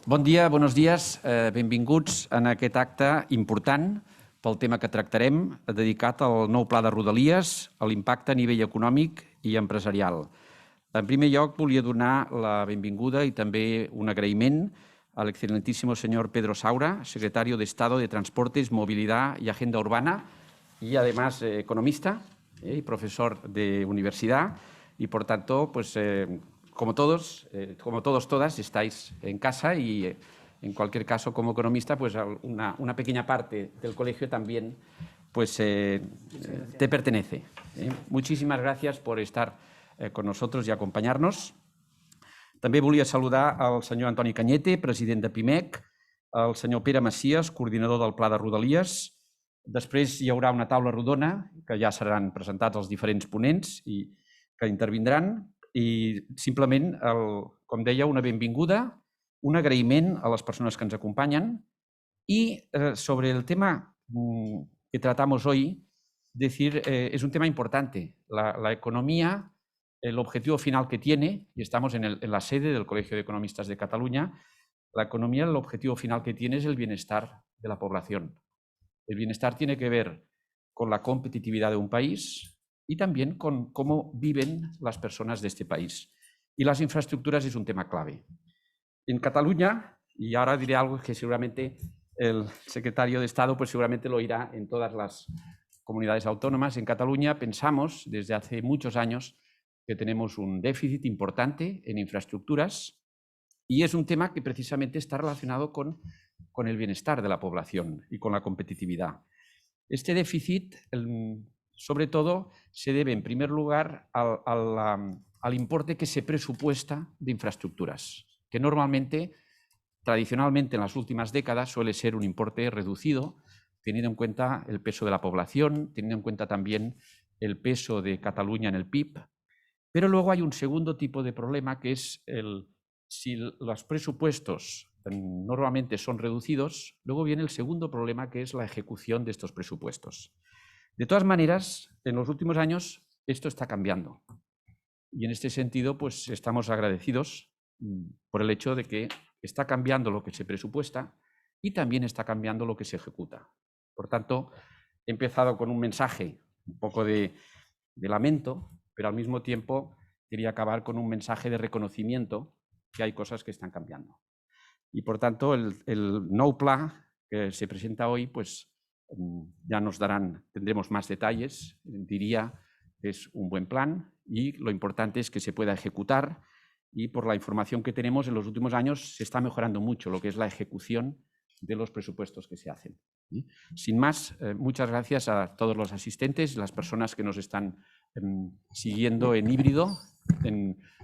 Bon dia, buenos dies, benvinguts en aquest acte important pel tema que tractarem, dedicat al nou pla de Rodalies, a l'impacte a nivell econòmic i empresarial. En primer lloc, volia donar la benvinguda i també un agraïment al excelentísimo señor Pedro Saura, secretario de Estado de Transportes, Movilidad y Agenda Urbana, y además economista y profesor de universidad, y por tanto, pues como todos, todas, estáis en casa y en cualquier caso, como economista, pues una pequeña parte del colegio también pues, te pertenece. Muchísimas gracias por estar con nosotros y acompañarnos. També volia saludar al senyor Antoni Cañete, president de PIMEC, al senyor Pere Macias, coordinador del Pla de Rodalies. Després hi haurà una taula rodona, que ja seran presentats els diferents ponents i que intervindran. I simplement, com deia, una benvinguda, un agraïment a les persones que ens acompanyen y sobre el tema que tratamos hoy, decir, es un tema importante. La economía, el objetivo final que tiene, y estamos en la sede del Colegio de Economistas de Cataluña, la economía, el objetivo final que tiene es el bienestar de la población. El bienestar tiene que ver con la competitividad de un país y también con cómo viven las personas de este país. Y las infraestructuras es un tema clave. En Cataluña, y ahora diré algo que seguramente el secretario de Estado pues seguramente lo oirá en todas las comunidades autónomas, en Cataluña pensamos desde hace muchos años que tenemos un déficit importante en infraestructuras y es un tema que precisamente está relacionado con el bienestar de la población y con la competitividad. Este déficit, sobre todo, se debe en primer lugar al importe que se presupuesta de infraestructuras, que normalmente, tradicionalmente en las últimas décadas, suele ser un importe reducido, teniendo en cuenta el peso de la población, teniendo en cuenta también el peso de Cataluña en el PIB. Pero luego hay un segundo tipo de problema que es si los presupuestos normalmente son reducidos, luego viene el segundo problema que es la ejecución de estos presupuestos. De todas maneras, en los últimos años esto está cambiando y en este sentido pues estamos agradecidos por el hecho de que está cambiando lo que se presupuesta y también está cambiando lo que se ejecuta. Por tanto, he empezado con un mensaje un poco de lamento, pero al mismo tiempo quería acabar con un mensaje de reconocimiento que hay cosas que están cambiando. Y por tanto, el nou pla que se presenta hoy, pues ya tendremos más detalles. Diría que es un buen plan y lo importante es que se pueda ejecutar y por la información que tenemos en los últimos años se está mejorando mucho lo que es la ejecución de los presupuestos que se hacen. Sin más, muchas gracias a todos los asistentes, las personas que nos están siguiendo en híbrido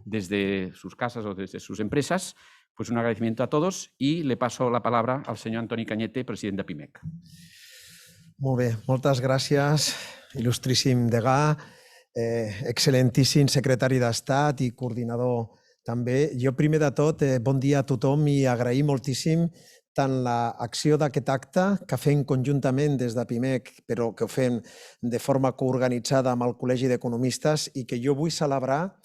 desde sus casas o desde sus empresas. Pues un agradecimiento a todos y le paso la palabra al senyor Antoni Cañete, president de PIMEC. Molt bé, moltes gràcies, il·lustríssim degà, excel·lentíssim secretari d'Estat i coordinador també. Jo, primer de tot, bon dia a tothom i agrair moltíssim tant l'acció d'aquest acte que fem conjuntament des de PIMEC, però que ho fem de forma coorganitzada amb el Col·legi d'Economistes i que jo vull celebrar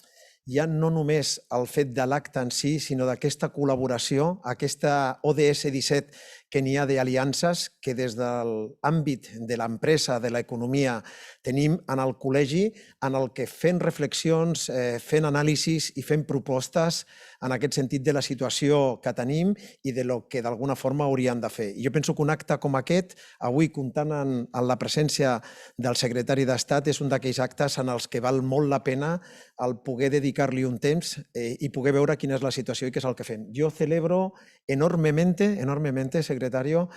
ja no només el fet de l'acte en si, sinó d'aquesta col·laboració, aquesta ODS 17 que n'hi ha d'aliances que des de l'àmbit de l'empresa, de l'economia, tenim en el col·legi en el que fent reflexions, fent anàlisis i fent propostes en aquest sentit de la situació que tenim i de lo que d'alguna forma hauríem de fer. Jo penso que un acte com aquest, avui comptant amb la presència del secretari d'Estat, és un d'aquells actes en els que val molt la pena el poder dedicar-li un temps i poder veure quina és la situació i què és el que fem. Jo celebro enormemente, secretario,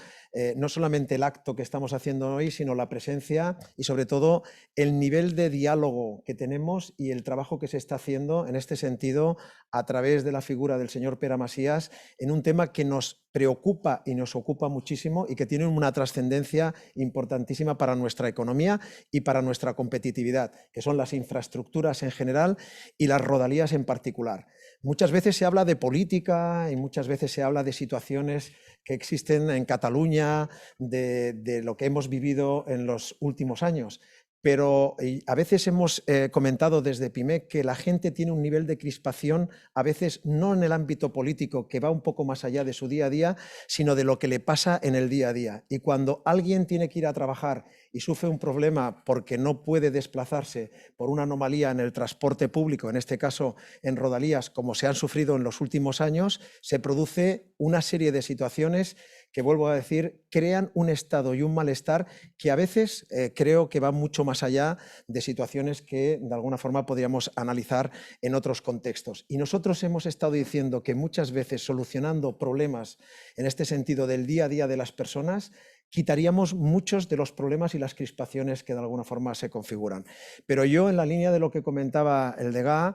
no solamente el acto que estamos haciendo hoy, sino la presencia y sobre todo el nivel de diálogo que tenemos y el trabajo que se está haciendo en este sentido a través de la figura del señor Pere Macias en un tema que nos preocupa y nos ocupa muchísimo y que tiene una trascendencia importantísima para nuestra economía y para nuestra competitividad, que son las infraestructuras en general y las rodalías en particular. Muchas veces se habla de política y muchas veces se habla de situaciones que existen en Cataluña, de lo que hemos vivido en los últimos años. pero a veces hemos comentado desde PIMEC que la gente tiene un nivel de crispación, a veces no en el ámbito político, que va un poco más allá de su día a día, sino de lo que le pasa en el día a día. Y cuando alguien tiene que ir a trabajar y sufre un problema porque no puede desplazarse por una anomalía en el transporte público, en este caso en Rodalías, como se han sufrido en los últimos años, se produce una serie de situaciones que, vuelvo a decir, crean un estado y un malestar que a veces creo que va mucho más allá de situaciones que de alguna forma podríamos analizar en otros contextos. Y nosotros hemos estado diciendo que muchas veces solucionando problemas en este sentido del día a día de las personas, quitaríamos muchos de los problemas y las crispaciones que de alguna forma se configuran. Pero yo, en la línea de lo que comentaba el Degà,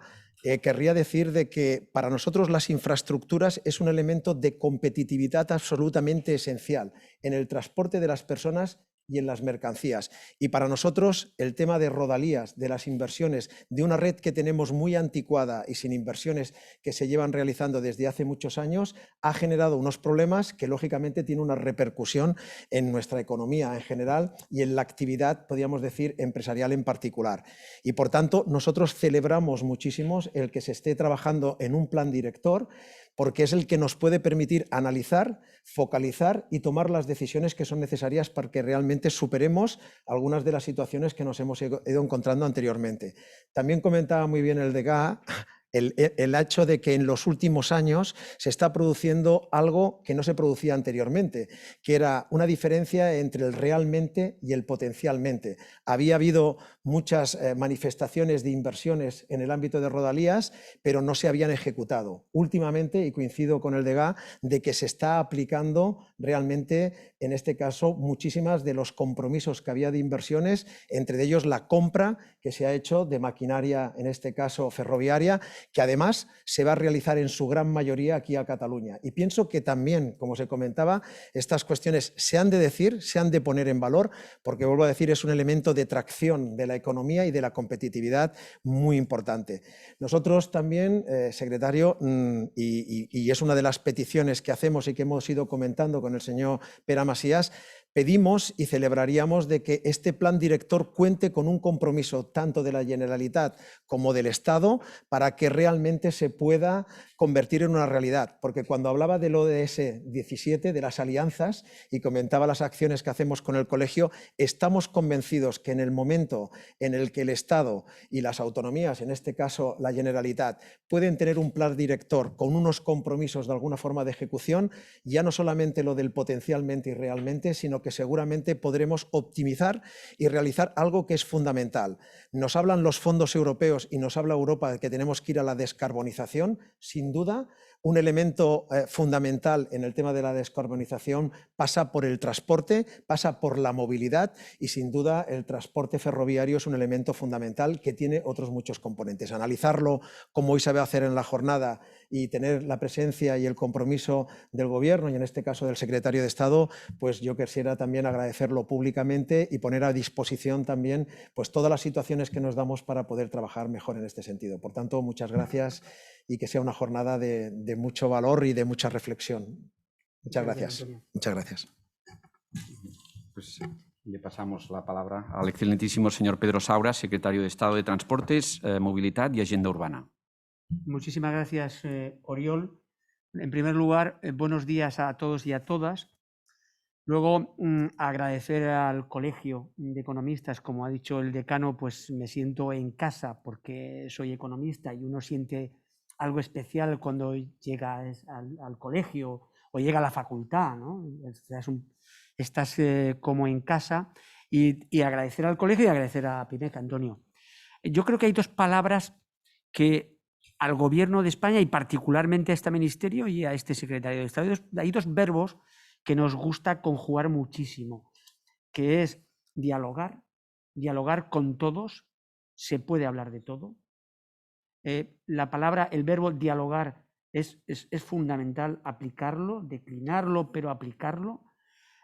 querría decir de que para nosotros las infraestructuras es un elemento de competitividad absolutamente esencial en el transporte de las personas y en las mercancías. Y para nosotros el tema de Rodalías, de las inversiones, de una red que tenemos muy anticuada y sin inversiones que se llevan realizando desde hace muchos años, ha generado unos problemas que lógicamente tienen una repercusión en nuestra economía en general y en la actividad, podríamos decir, empresarial en particular. Y por tanto, nosotros celebramos muchísimo el que se esté trabajando en un plan director, porque es el que nos puede permitir analizar, focalizar y tomar las decisiones que son necesarias para que realmente superemos algunas de las situaciones que nos hemos ido encontrando anteriormente. También comentaba muy bien el Degà el hecho de que en los últimos años se está produciendo algo que no se producía anteriormente, que era una diferencia entre el realmente y el potencialmente. Había habido muchas manifestaciones de inversiones en el ámbito de Rodalías, pero no se habían ejecutado. Últimamente, y coincido con el Degà, de que se está aplicando realmente, en este caso, muchísimas de los compromisos que había de inversiones, entre ellos la compra que se ha hecho de maquinaria, en este caso ferroviaria, que además se va a realizar en su gran mayoría aquí a Cataluña. Y pienso que también, como se comentaba, estas cuestiones se han de decir, se han de poner en valor, porque, vuelvo a decir, es un elemento de tracción de la economía y de la competitividad muy importante. Nosotros también, secretario, y es una de las peticiones que hacemos y que hemos ido comentando con el señor Pere Macias, pedimos y celebraríamos de que este plan director cuente con un compromiso tanto de la Generalitat como del Estado para que realmente se pueda convertir en una realidad. Porque cuando hablaba del ODS 17, de las alianzas, y comentaba las acciones que hacemos con el colegio, estamos convencidos que en el momento en el que el Estado y las autonomías, en este caso la Generalitat, pueden tener un plan director con unos compromisos de alguna forma de ejecución, ya no solamente lo del potencialmente y realmente, sino que seguramente podremos optimizar y realizar algo que es fundamental. Nos hablan los fondos europeos y nos habla Europa de que tenemos que ir a la descarbonización. Sin duda, un elemento fundamental en el tema de la descarbonización pasa por el transporte, pasa por la movilidad y sin duda el transporte ferroviario es un elemento fundamental que tiene otros muchos componentes. Analizarlo como hoy se va a hacer en la jornada y tener la presencia y el compromiso del Gobierno y en este caso del Secretario de Estado, pues yo quisiera también agradecerlo públicamente y poner a disposición también pues todas las situaciones que nos damos para poder trabajar mejor en este sentido. Por tanto, muchas gracias y que sea una jornada de mucho valor y de mucha reflexión. Muchas gracias. Muchas gracias. Pues le pasamos la palabra al excelentísimo señor Pedro Saura, secretario de Estado de Transportes, Movilidad y Agenda Urbana. Muchísimas gracias, Oriol. En primer lugar, buenos días a todos y a todas. Luego, agradecer al Colegio de Economistas, como ha dicho el decano, pues me siento en casa porque soy economista y uno siente algo especial cuando llega al colegio o llega a la facultad, ¿no? Estás como en casa y agradecer al colegio y agradecer a PIMEC, Antonio. Yo creo que hay dos palabras que al Gobierno de España y particularmente a este ministerio y a este secretario de Estado, hay dos verbos que nos gusta conjugar muchísimo, que es dialogar con todos, se puede hablar de todo. La palabra, el verbo dialogar es fundamental aplicarlo, declinarlo, pero aplicarlo.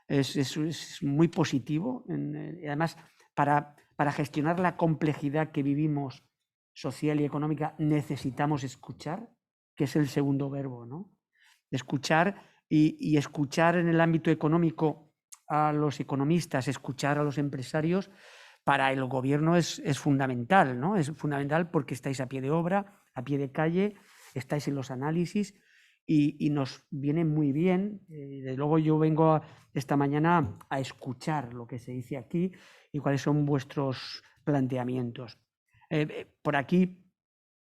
Es muy positivo. Además, para gestionar la complejidad que vivimos social y económica necesitamos escuchar, que es el segundo verbo, ¿no? Escuchar y escuchar en el ámbito económico a los economistas, escuchar a los empresarios, para el gobierno es fundamental, ¿no? Es fundamental porque estáis a pie de obra, a pie de calle, estáis en los análisis y nos viene muy bien. Desde luego yo vengo esta mañana a escuchar lo que se dice aquí y cuáles son vuestros planteamientos. Por aquí,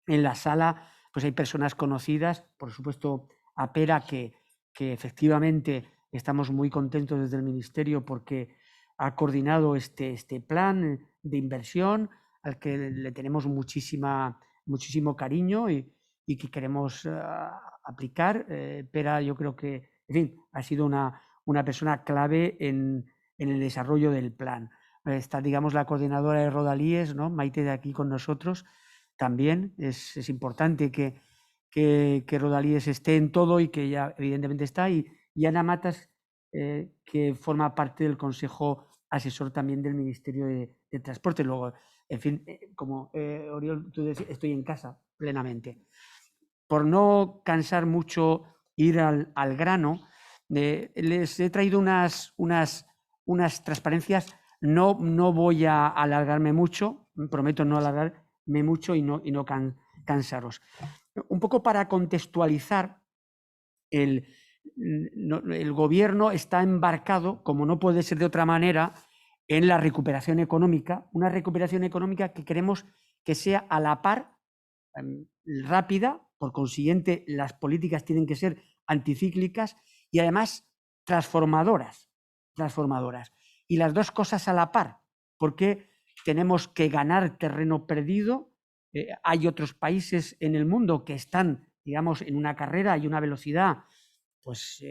en la sala, pues hay personas conocidas, por supuesto a Pera, que efectivamente estamos muy contentos desde el Ministerio porque ha coordinado este plan de inversión al que le tenemos muchísimo cariño y que queremos aplicar. Pera, yo creo que, en fin, ha sido una persona clave en el desarrollo del plan. Está, digamos, la coordinadora de Rodalíes, ¿no? Maite, de aquí con nosotros. También es importante que Rodalíes esté en todo y que ella evidentemente está. Y Ana Matas, que forma parte del Consejo Asesor también del Ministerio de Transporte. Luego, en fin, como Oriol, tú decías, estoy en casa plenamente. Por no cansar mucho, ir al grano, les he traído unas transparencias. No voy a alargarme mucho, prometo no alargarme mucho y no cansaros. Un poco para contextualizar, el gobierno está embarcado, como no puede ser de otra manera, en la recuperación económica, una recuperación económica que queremos que sea a la par, rápida. Por consiguiente, las políticas tienen que ser anticíclicas y además transformadoras. Y las dos cosas a la par, porque tenemos que ganar terreno perdido. Hay otros países en el mundo que están, digamos, en una carrera y una velocidad pues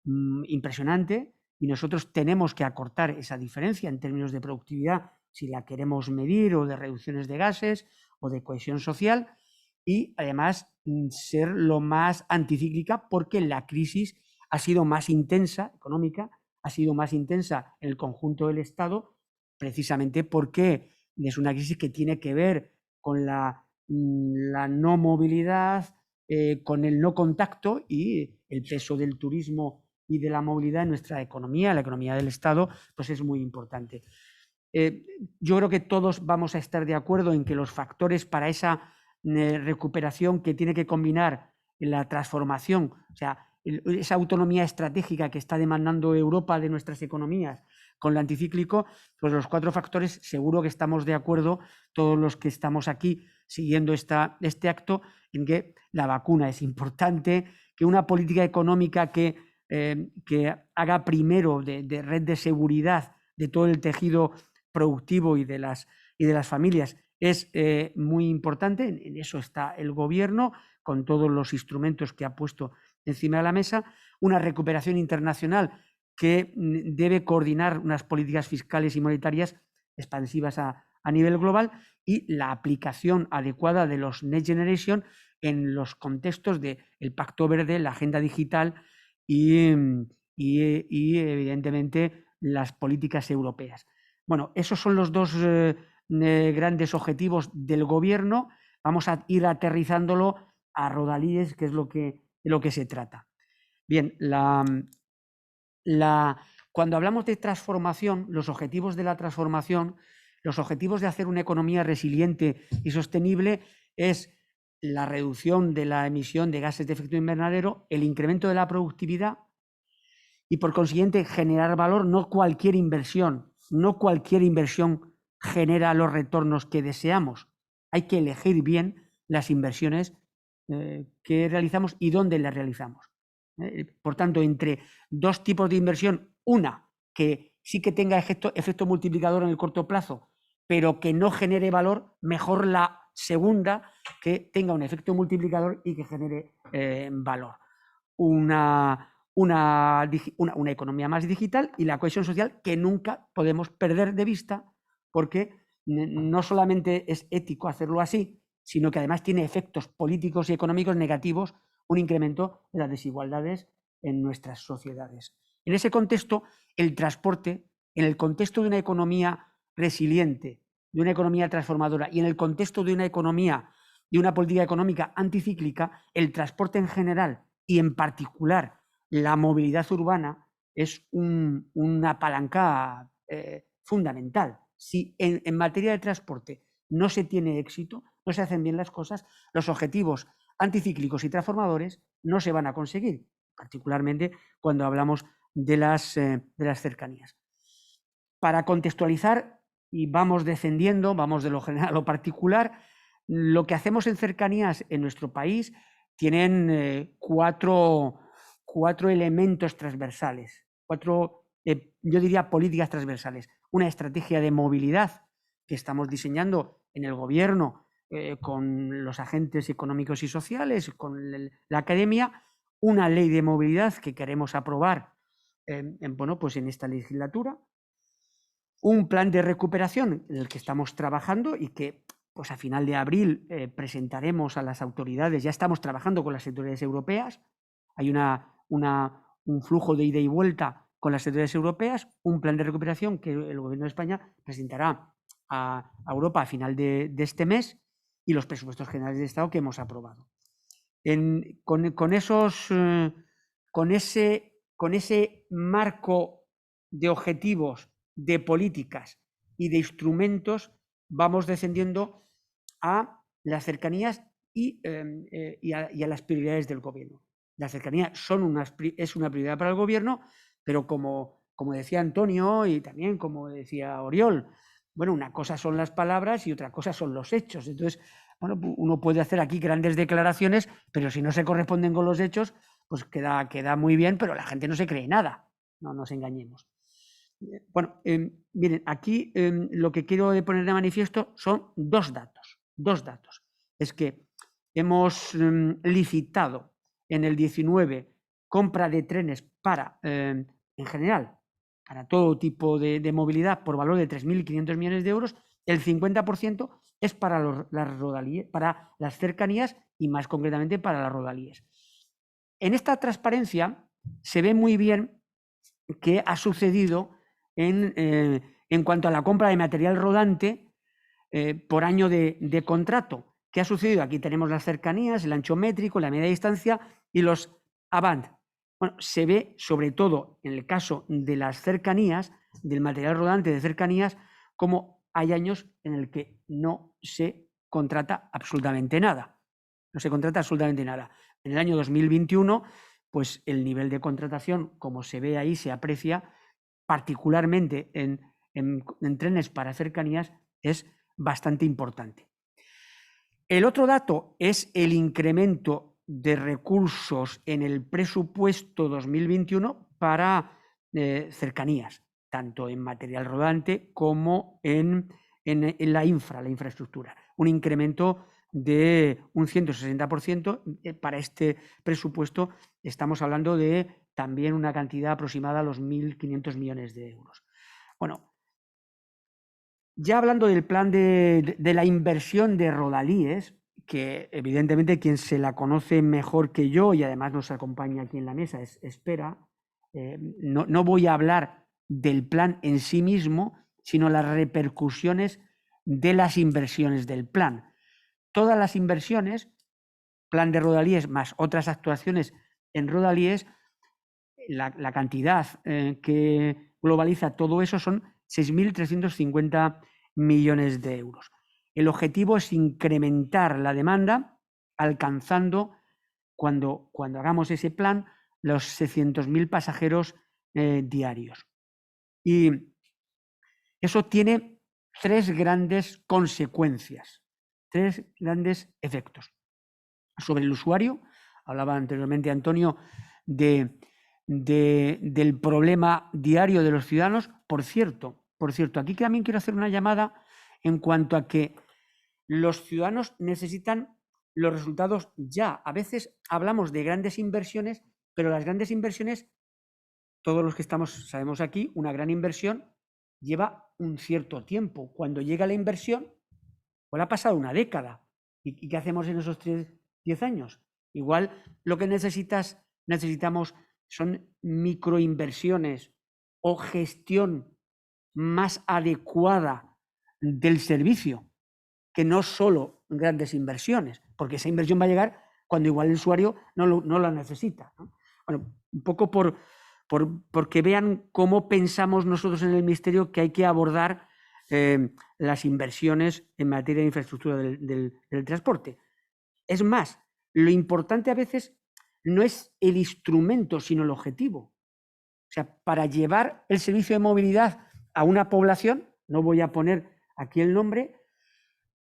impresionante, y nosotros tenemos que acortar esa diferencia en términos de productividad si la queremos medir, o de reducciones de gases o de cohesión social, y además ser lo más anticíclica, porque la crisis ha sido más intensa, económica, ha sido más intensa en el conjunto del Estado, precisamente porque es una crisis que tiene que ver con la no movilidad, con el no contacto, y el peso del turismo y de la movilidad en nuestra economía, la economía del Estado, pues es muy importante. Yo creo que todos vamos a estar de acuerdo en que los factores para esa recuperación, que tiene que combinar la transformación, o sea, esa autonomía estratégica que está demandando Europa de nuestras economías, con lo anticíclico, pues los 4 factores seguro que estamos de acuerdo, todos los que estamos aquí siguiendo este acto, en que la vacuna es importante, que una política económica que haga primero de red de seguridad de todo el tejido productivo y de las familias es muy importante. En eso está el gobierno, con todos los instrumentos que ha puesto encima de la mesa. Una recuperación internacional que debe coordinar unas políticas fiscales y monetarias expansivas a nivel global, y la aplicación adecuada de los Next Generation en los contextos del Pacto Verde, la Agenda Digital y evidentemente las políticas europeas. Bueno, esos son los 2 grandes objetivos del gobierno. Vamos a ir aterrizándolo a Rodalíes, que es de lo que se trata. Bien, cuando hablamos de transformación, los objetivos de la transformación, los objetivos de hacer una economía resiliente y sostenible, es la reducción de la emisión de gases de efecto invernadero, el incremento de la productividad y, por consiguiente, generar valor. No cualquier inversión genera los retornos que deseamos. Hay que elegir bien las inversiones que realizamos y dónde las realizamos. Por tanto, entre 2 tipos de inversión, una que sí que tenga efecto multiplicador en el corto plazo, pero que no genere valor, mejor la segunda, que tenga un efecto multiplicador y que genere valor. Una economía más digital y la cohesión social, que nunca podemos perder de vista, porque no solamente es ético hacerlo así, sino que además tiene efectos políticos y económicos negativos, un incremento de las desigualdades en nuestras sociedades. En ese contexto, el transporte, en el contexto de una economía resiliente, de una economía transformadora, y en el contexto de una economía, de una política económica anticíclica, el transporte en general y en particular la movilidad urbana es una palanca fundamental. si en materia de transporte no se tiene éxito, no se hacen bien las cosas, los objetivos anticíclicos y transformadores no se van a conseguir, particularmente cuando hablamos de las cercanías. Para contextualizar, y vamos descendiendo, vamos de lo general a lo particular, lo que hacemos en cercanías en nuestro país tienen cuatro elementos transversales, yo diría políticas transversales. Una estrategia de movilidad que estamos diseñando en el gobierno con los agentes económicos y sociales, con la academia, una ley de movilidad que queremos aprobar pues en esta legislatura, un plan de recuperación en el que estamos trabajando y que pues a final de abril presentaremos a las autoridades. Ya estamos trabajando con las autoridades europeas, hay un flujo de ida y vuelta con las autoridades europeas, un plan de recuperación que el Gobierno de España presentará a Europa a final de este mes y los presupuestos generales de Estado que hemos aprobado. Con ese marco de objetivos, de políticas y de instrumentos, vamos descendiendo a las cercanías y a las prioridades del gobierno. Las cercanías es una prioridad para el gobierno, pero como decía Antonio y también como decía Oriol, bueno, una cosa son las palabras y otra cosa son los hechos. Entonces, bueno, uno puede hacer aquí grandes declaraciones, pero si no se corresponden con los hechos, pues queda muy bien, pero la gente no se cree nada. No nos engañemos. Bueno, miren, aquí lo que quiero poner de manifiesto son dos datos. Es que hemos licitado en el 19 compra de trenes para, en general, para todo tipo de movilidad por valor de 3.500 millones de euros, el 50% es para las cercanías y más concretamente para las rodalíes. En esta transparencia se ve muy bien qué ha sucedido en cuanto a la compra de material rodante por año de contrato. ¿Qué ha sucedido? Aquí tenemos las cercanías, el ancho métrico, la media distancia y los Avant. Bueno, se ve sobre todo en el caso de las cercanías, del material rodante de cercanías, como hay años en el que no se contrata absolutamente nada. No se contrata absolutamente nada. En el año 2021, pues el nivel de contratación, como se ve ahí, se aprecia, particularmente en trenes para cercanías, es bastante importante. El otro dato es el incremento de recursos en el presupuesto 2021 para cercanías, tanto en material rodante como en la infraestructura. Un incremento de un 160%. Para este presupuesto estamos hablando de también una cantidad aproximada a los 1.500 millones de euros. Bueno, ya hablando del plan de la inversión de rodalíes, que evidentemente quien se la conoce mejor que yo y además nos acompaña aquí en la mesa es Espera, no voy a hablar del plan en sí mismo, sino las repercusiones de las inversiones del plan. Todas las inversiones, plan de rodalíes más otras actuaciones en rodalíes, la cantidad que globaliza todo eso son 6.350 millones de euros. El objetivo es incrementar la demanda, alcanzando, cuando hagamos ese plan, los 600.000 pasajeros diarios. Y eso tiene tres grandes consecuencias, tres grandes efectos. Sobre el usuario, hablaba anteriormente Antonio del problema diario de los ciudadanos. Por cierto, aquí también quiero hacer una llamada en cuanto a que los ciudadanos necesitan los resultados ya. A veces hablamos de grandes inversiones, pero las grandes inversiones, todos los que sabemos aquí, una gran inversión lleva un cierto tiempo. Cuando llega la inversión, pues ha pasado una década. ¿Y qué hacemos en esos 10 años? Igual lo que necesitamos son microinversiones o gestión más adecuada del servicio, que no solo grandes inversiones, porque esa inversión va a llegar cuando igual el usuario no la necesita, ¿no? Bueno, un poco porque vean cómo pensamos nosotros en el Ministerio que hay que abordar las inversiones en materia de infraestructura del transporte. Es más, lo importante a veces no es el instrumento, sino el objetivo. O sea, para llevar el servicio de movilidad a una población, no voy a poner aquí el nombre,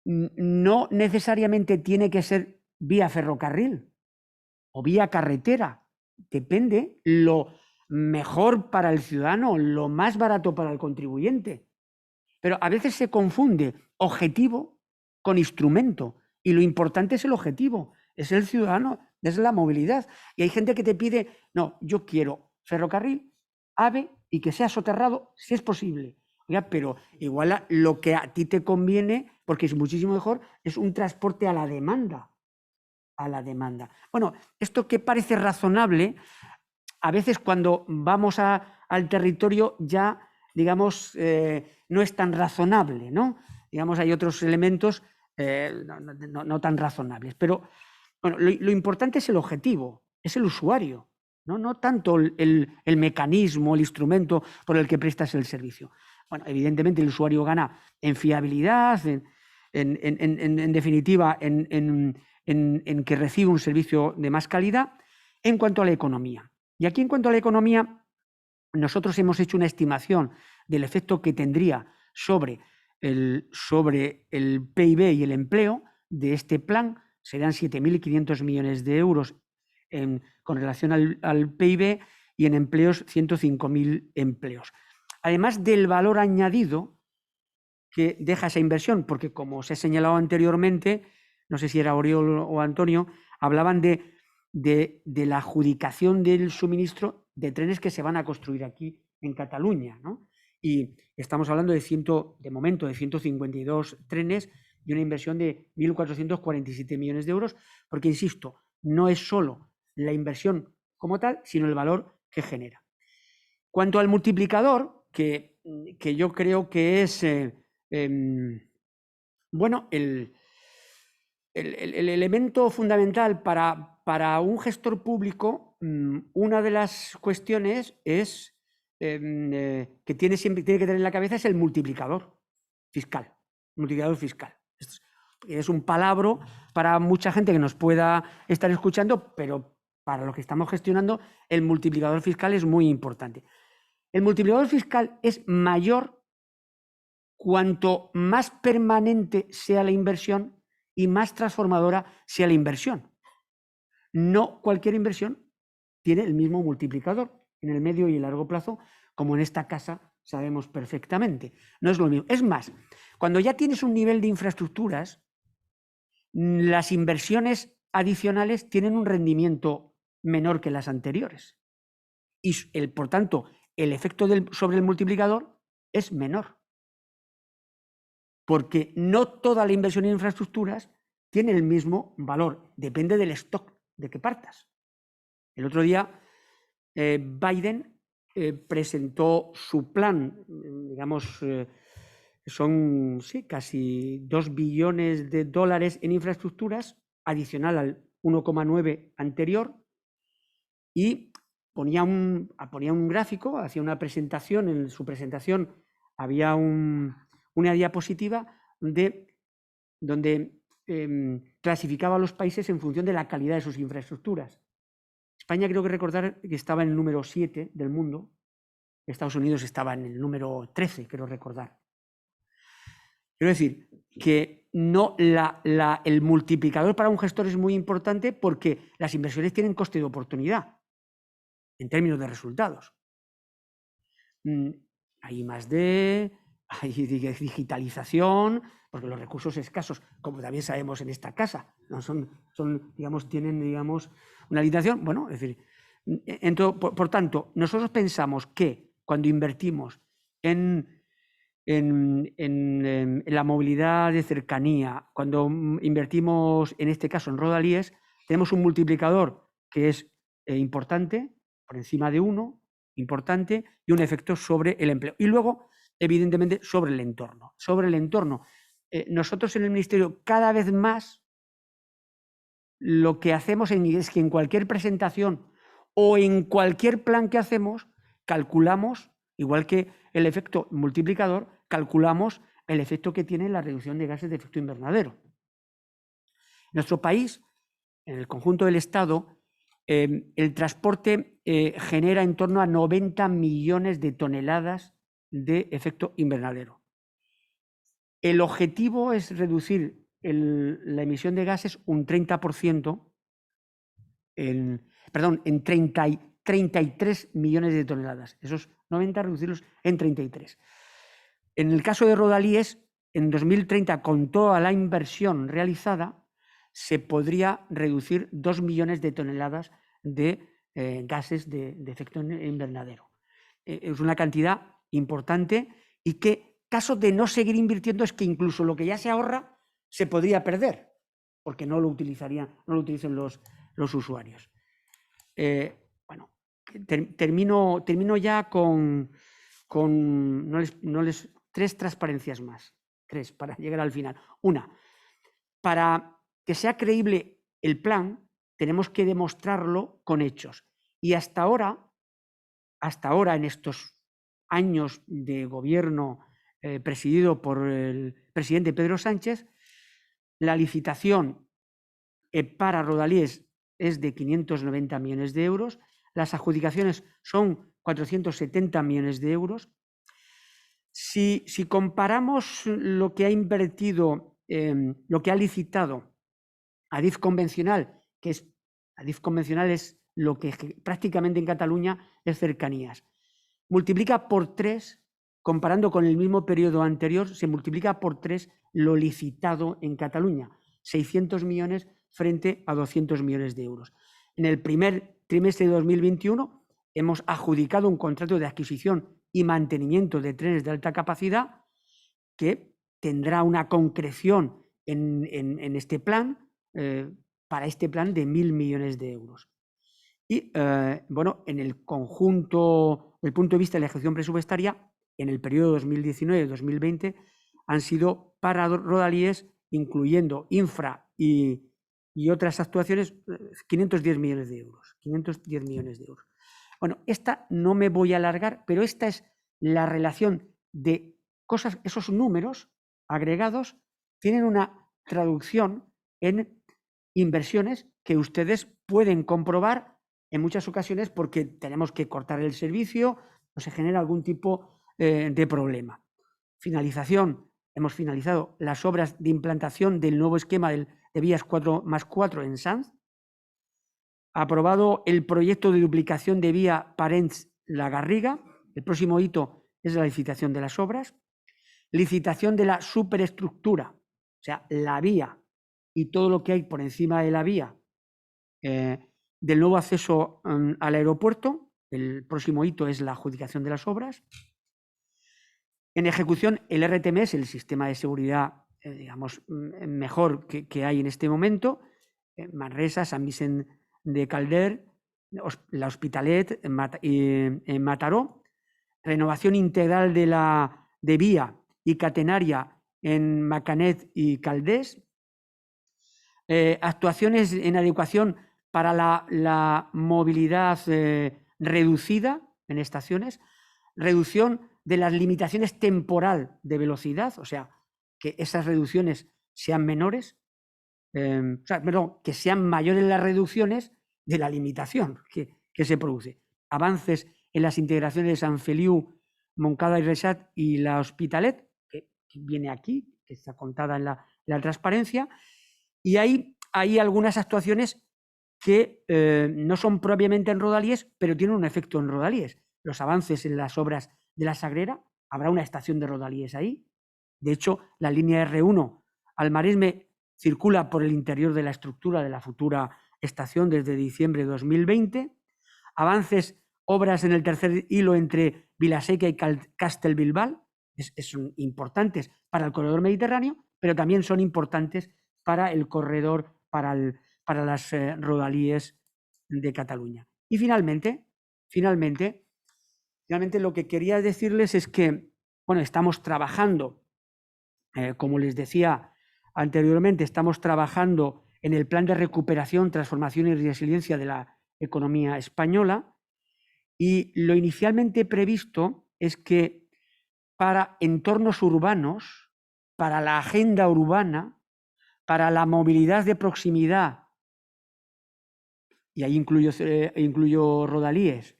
no necesariamente tiene que ser vía ferrocarril o vía carretera. Depende lo mejor para el ciudadano, lo más barato para el contribuyente. Pero a veces se confunde objetivo con instrumento. Y lo importante es el objetivo, es el ciudadano, es la movilidad. Y hay gente que te pide, no, yo quiero ferrocarril, AVE y que sea soterrado si es posible. Oiga, pero igual lo que a ti te conviene, porque es muchísimo mejor, es un transporte a la demanda. A la demanda. Bueno, esto que parece razonable, a veces cuando vamos al territorio ya, digamos, no es tan razonable, ¿no? Digamos, hay otros elementos no tan razonables. Pero bueno, lo importante es el objetivo, es el usuario, no tanto el mecanismo, el instrumento por el que prestas el servicio. Bueno, evidentemente el usuario gana en fiabilidad, en definitiva, en que recibe un servicio de más calidad. En cuanto a la economía. Y aquí, en cuanto a la economía, nosotros hemos hecho una estimación del efecto que tendría sobre el PIB y el empleo de este plan. Serán 7.500 millones de euros con relación al PIB y en empleos 105.000 empleos. Además del valor añadido que deja esa inversión, porque como os he señalado anteriormente, no sé si era Oriol o Antonio, hablaban de la adjudicación del suministro de trenes que se van a construir aquí en Cataluña, ¿no? Y estamos hablando de momento de 152 trenes y una inversión de 1.447 millones de euros, porque, insisto, no es solo la inversión como tal, sino el valor que genera. Cuanto al multiplicador, que yo creo que es, bueno, el elemento fundamental para un gestor público, una de las cuestiones es que tiene que tener en la cabeza es el multiplicador fiscal. Multiplicador fiscal. Es un palabra para mucha gente que nos pueda estar escuchando, pero para lo que estamos gestionando, el multiplicador fiscal es muy importante. El multiplicador fiscal es mayor cuanto más permanente sea la inversión y más transformadora sea la inversión. No cualquier inversión tiene el mismo multiplicador en el medio y el largo plazo, como en esta casa sabemos perfectamente. No es lo mismo. Es más, cuando ya tienes un nivel de infraestructuras, las inversiones adicionales tienen un rendimiento menor que las anteriores. Y por tanto, el efecto sobre el multiplicador es menor. Porque no toda la inversión en infraestructuras tiene el mismo valor, depende del stock de que partas. El otro día Biden presentó su plan, digamos, son casi 2 billones de dólares en infraestructuras, adicional al 1,9 anterior, y ponía un gráfico, hacía una presentación, en su presentación había una diapositiva donde clasificaba a los países en función de la calidad de sus infraestructuras. España, creo que recordar que estaba en el número 7 del mundo. Estados Unidos estaba en el número 13, creo recordar. Quiero decir que el multiplicador para un gestor es muy importante porque las inversiones tienen coste de oportunidad en términos de resultados. Hay I+D, hay digitalización, porque los recursos escasos, como también sabemos en esta casa, no tienen una limitación. Bueno, es decir, por tanto, nosotros pensamos que cuando invertimos en la movilidad de cercanía, cuando invertimos en este caso en rodalíes, tenemos un multiplicador que es importante, por encima de 1, importante, y un efecto sobre el empleo. Y luego, evidentemente, sobre el entorno. Sobre el entorno. Nosotros en el Ministerio cada vez más lo que hacemos es que en cualquier presentación o en cualquier plan que hacemos, calculamos, igual que el efecto multiplicador, calculamos el efecto que tiene la reducción de gases de efecto invernadero. En nuestro país, en el conjunto del Estado, el transporte genera en torno a 90 millones de toneladas de efecto invernadero. El objetivo es reducir la emisión de gases un 30%, en 33 millones de toneladas. Esos 90 reducirlos en 33. En el caso de Rodalíes, en 2030, con toda la inversión realizada, se podría reducir 2 millones de toneladas de gases de efecto invernadero. Es una cantidad importante y que, caso de no seguir invirtiendo, es que incluso lo que ya se ahorra se podría perder, porque no lo utilizan los usuarios. Bueno, termino ya con tres transparencias más, tres para llegar al final. Una, para que sea creíble el plan, tenemos que demostrarlo con hechos. Y hasta ahora, en estos años de gobierno presidido por el presidente Pedro Sánchez, la licitación para Rodalíes es de 590 millones de euros, las adjudicaciones son 470 millones de euros. Si comparamos lo que ha invertido, lo que ha licitado Adif Convencional, Adif Convencional es lo que prácticamente en Cataluña es cercanías, multiplica por 3, comparando con el mismo periodo anterior, se multiplica por 3 lo licitado en Cataluña, 600 millones frente a 200 millones de euros. En el primer trimestre de 2021 hemos adjudicado un contrato de adquisición y mantenimiento de trenes de alta capacidad que tendrá una concreción en este plan, para este plan de 1.000 millones de euros. Y bueno, en el conjunto, desde el punto de vista de la ejecución presupuestaria, en el periodo 2019-2020 han sido para Rodalíes, incluyendo infra y otras actuaciones, 510 millones de euros. 510 millones de euros. Bueno, esta no me voy a alargar, pero esta es la relación de cosas, esos números agregados tienen una traducción en inversiones que ustedes pueden comprobar en muchas ocasiones porque tenemos que cortar el servicio o se genera algún tipo de problema. Finalización. Hemos finalizado las obras de implantación del nuevo esquema de vías 4+4 en Sanz. Aprobado el proyecto de duplicación de vía Parets-La Garriga. El próximo hito es la licitación de las obras. Licitación de la superestructura, o sea, la vía y todo lo que hay por encima de la vía del nuevo acceso al aeropuerto. El próximo hito es la adjudicación de las obras. En ejecución, el RTMS, el sistema de seguridad digamos, mejor que hay en este momento. Manresa, Sant Vicent de Calder, la Hospitalet, en Mataró. Renovación integral de vía y catenaria en Macanet y Caldés. Actuaciones en adecuación para la movilidad reducida en estaciones. Reducción de las limitaciones temporal de velocidad, o sea, que esas reducciones sean menores, que sean mayores las reducciones de la limitación que se produce. Avances en las integraciones de Sant Feliu, Montcada y Reixac y la Hospitalet, que viene aquí, que está contada en la transparencia, y hay algunas actuaciones que no son propiamente en Rodalíes, pero tienen un efecto en Rodalíes. Los avances en las obras de la Sagrera, habrá una estación de Rodalíes ahí. De hecho, la línea R1 al Maresme circula por el interior de la estructura de la futura estación desde diciembre de 2020. Avances, obras en el tercer hilo entre Vilaseca y Castelbilbal, son importantes para el corredor mediterráneo, pero también son importantes para el corredor, para las Rodalíes de Cataluña. Y finalmente, lo que quería decirles es que, bueno, estamos trabajando, como les decía anteriormente, estamos trabajando en el plan de recuperación, transformación y resiliencia de la economía española, y lo inicialmente previsto es que para entornos urbanos para la agenda urbana, para la movilidad de proximidad, y ahí incluyo Rodalíes,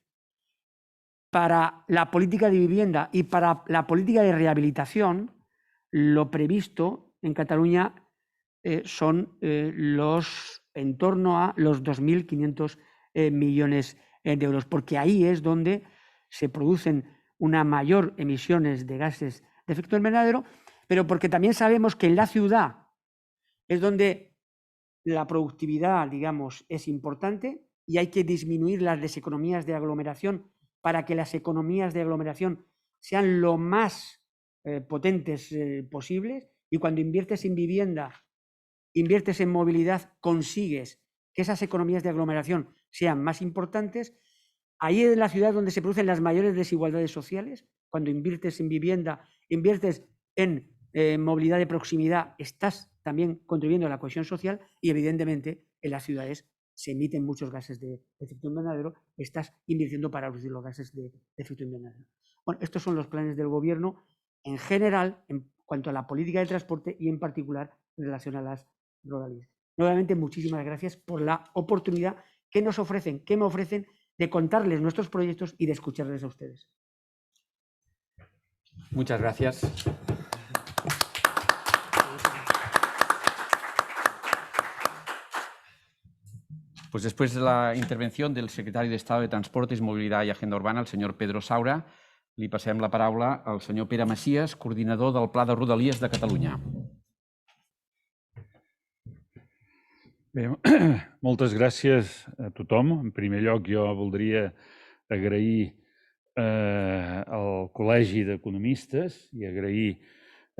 para la política de vivienda y para la política de rehabilitación, lo previsto en Cataluña son en torno a los 2.500 millones de euros, porque ahí es donde se producen una mayor emisiones de gases de efecto invernadero, pero porque también sabemos que en la ciudad es donde la productividad, digamos, es importante y hay que disminuir las deseconomías de aglomeración para que las economías de aglomeración sean lo más potentes posibles, y cuando inviertes en vivienda, inviertes en movilidad, consigues que esas economías de aglomeración sean más importantes. Ahí es la ciudad donde se producen las mayores desigualdades sociales. Cuando inviertes en vivienda, inviertes en movilidad de proximidad, estás también contribuyendo a la cohesión social, y evidentemente en las ciudades se emiten muchos gases de efecto invernadero, estás invirtiendo para reducir los gases de efecto invernadero. Bueno, estos son los planes del Gobierno en general en cuanto a la política de transporte y en particular en relación a las rodalías. Nuevamente, muchísimas gracias por la oportunidad que me ofrecen de contarles nuestros proyectos y de escucharles a ustedes. Muchas gracias. Pues después de la intervención del secretario de Estado de Transportes, Movilidad y Agenda Urbana, el senyor Pedro Saura, li passem la paraula al senyor Pere Macias, coordinador del Pla de Rodalies de Catalunya. Bé, moltes gràcies a tothom. En primer lloc, jo voldria agrair al Col·legi d'Economistes i agrair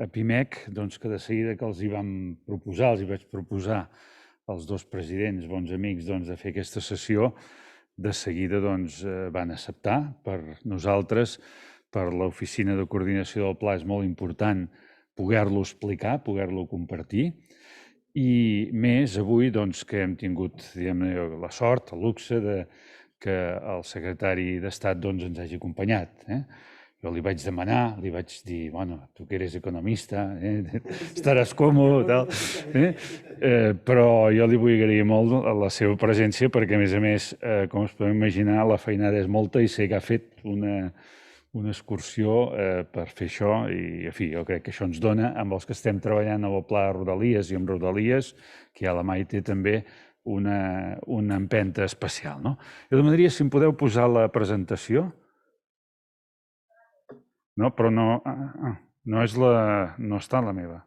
a PIMEC que de seguida que els hi vaig proposar als dos presidents, bons amics, de fer aquesta sessió, de seguida van acceptar. Per nosaltres, per l'Oficina de Coordinació del Pla, és molt important poder-lo explicar, poder-lo compartir. I més avui que hem tingut la sort, el luxe que el secretari d'Estat ens hagi acompanyat. Jo li vaig demanar, li vaig dir, bueno, tu que eres economista, estaràs còmode, tal. Però jo li vull agrair molt la seva presència perquè, a més, com es podem imaginar, la feinada és molta i sé que ha fet una excursió per fer això i, en fi, jo crec que això ens dona, amb els que estem treballant amb el Pla de Rodalies i amb Rodalies, que ja la Maite també, una empenta especial. Jo demanaria si em podeu posar la presentació. No, però no està la meva.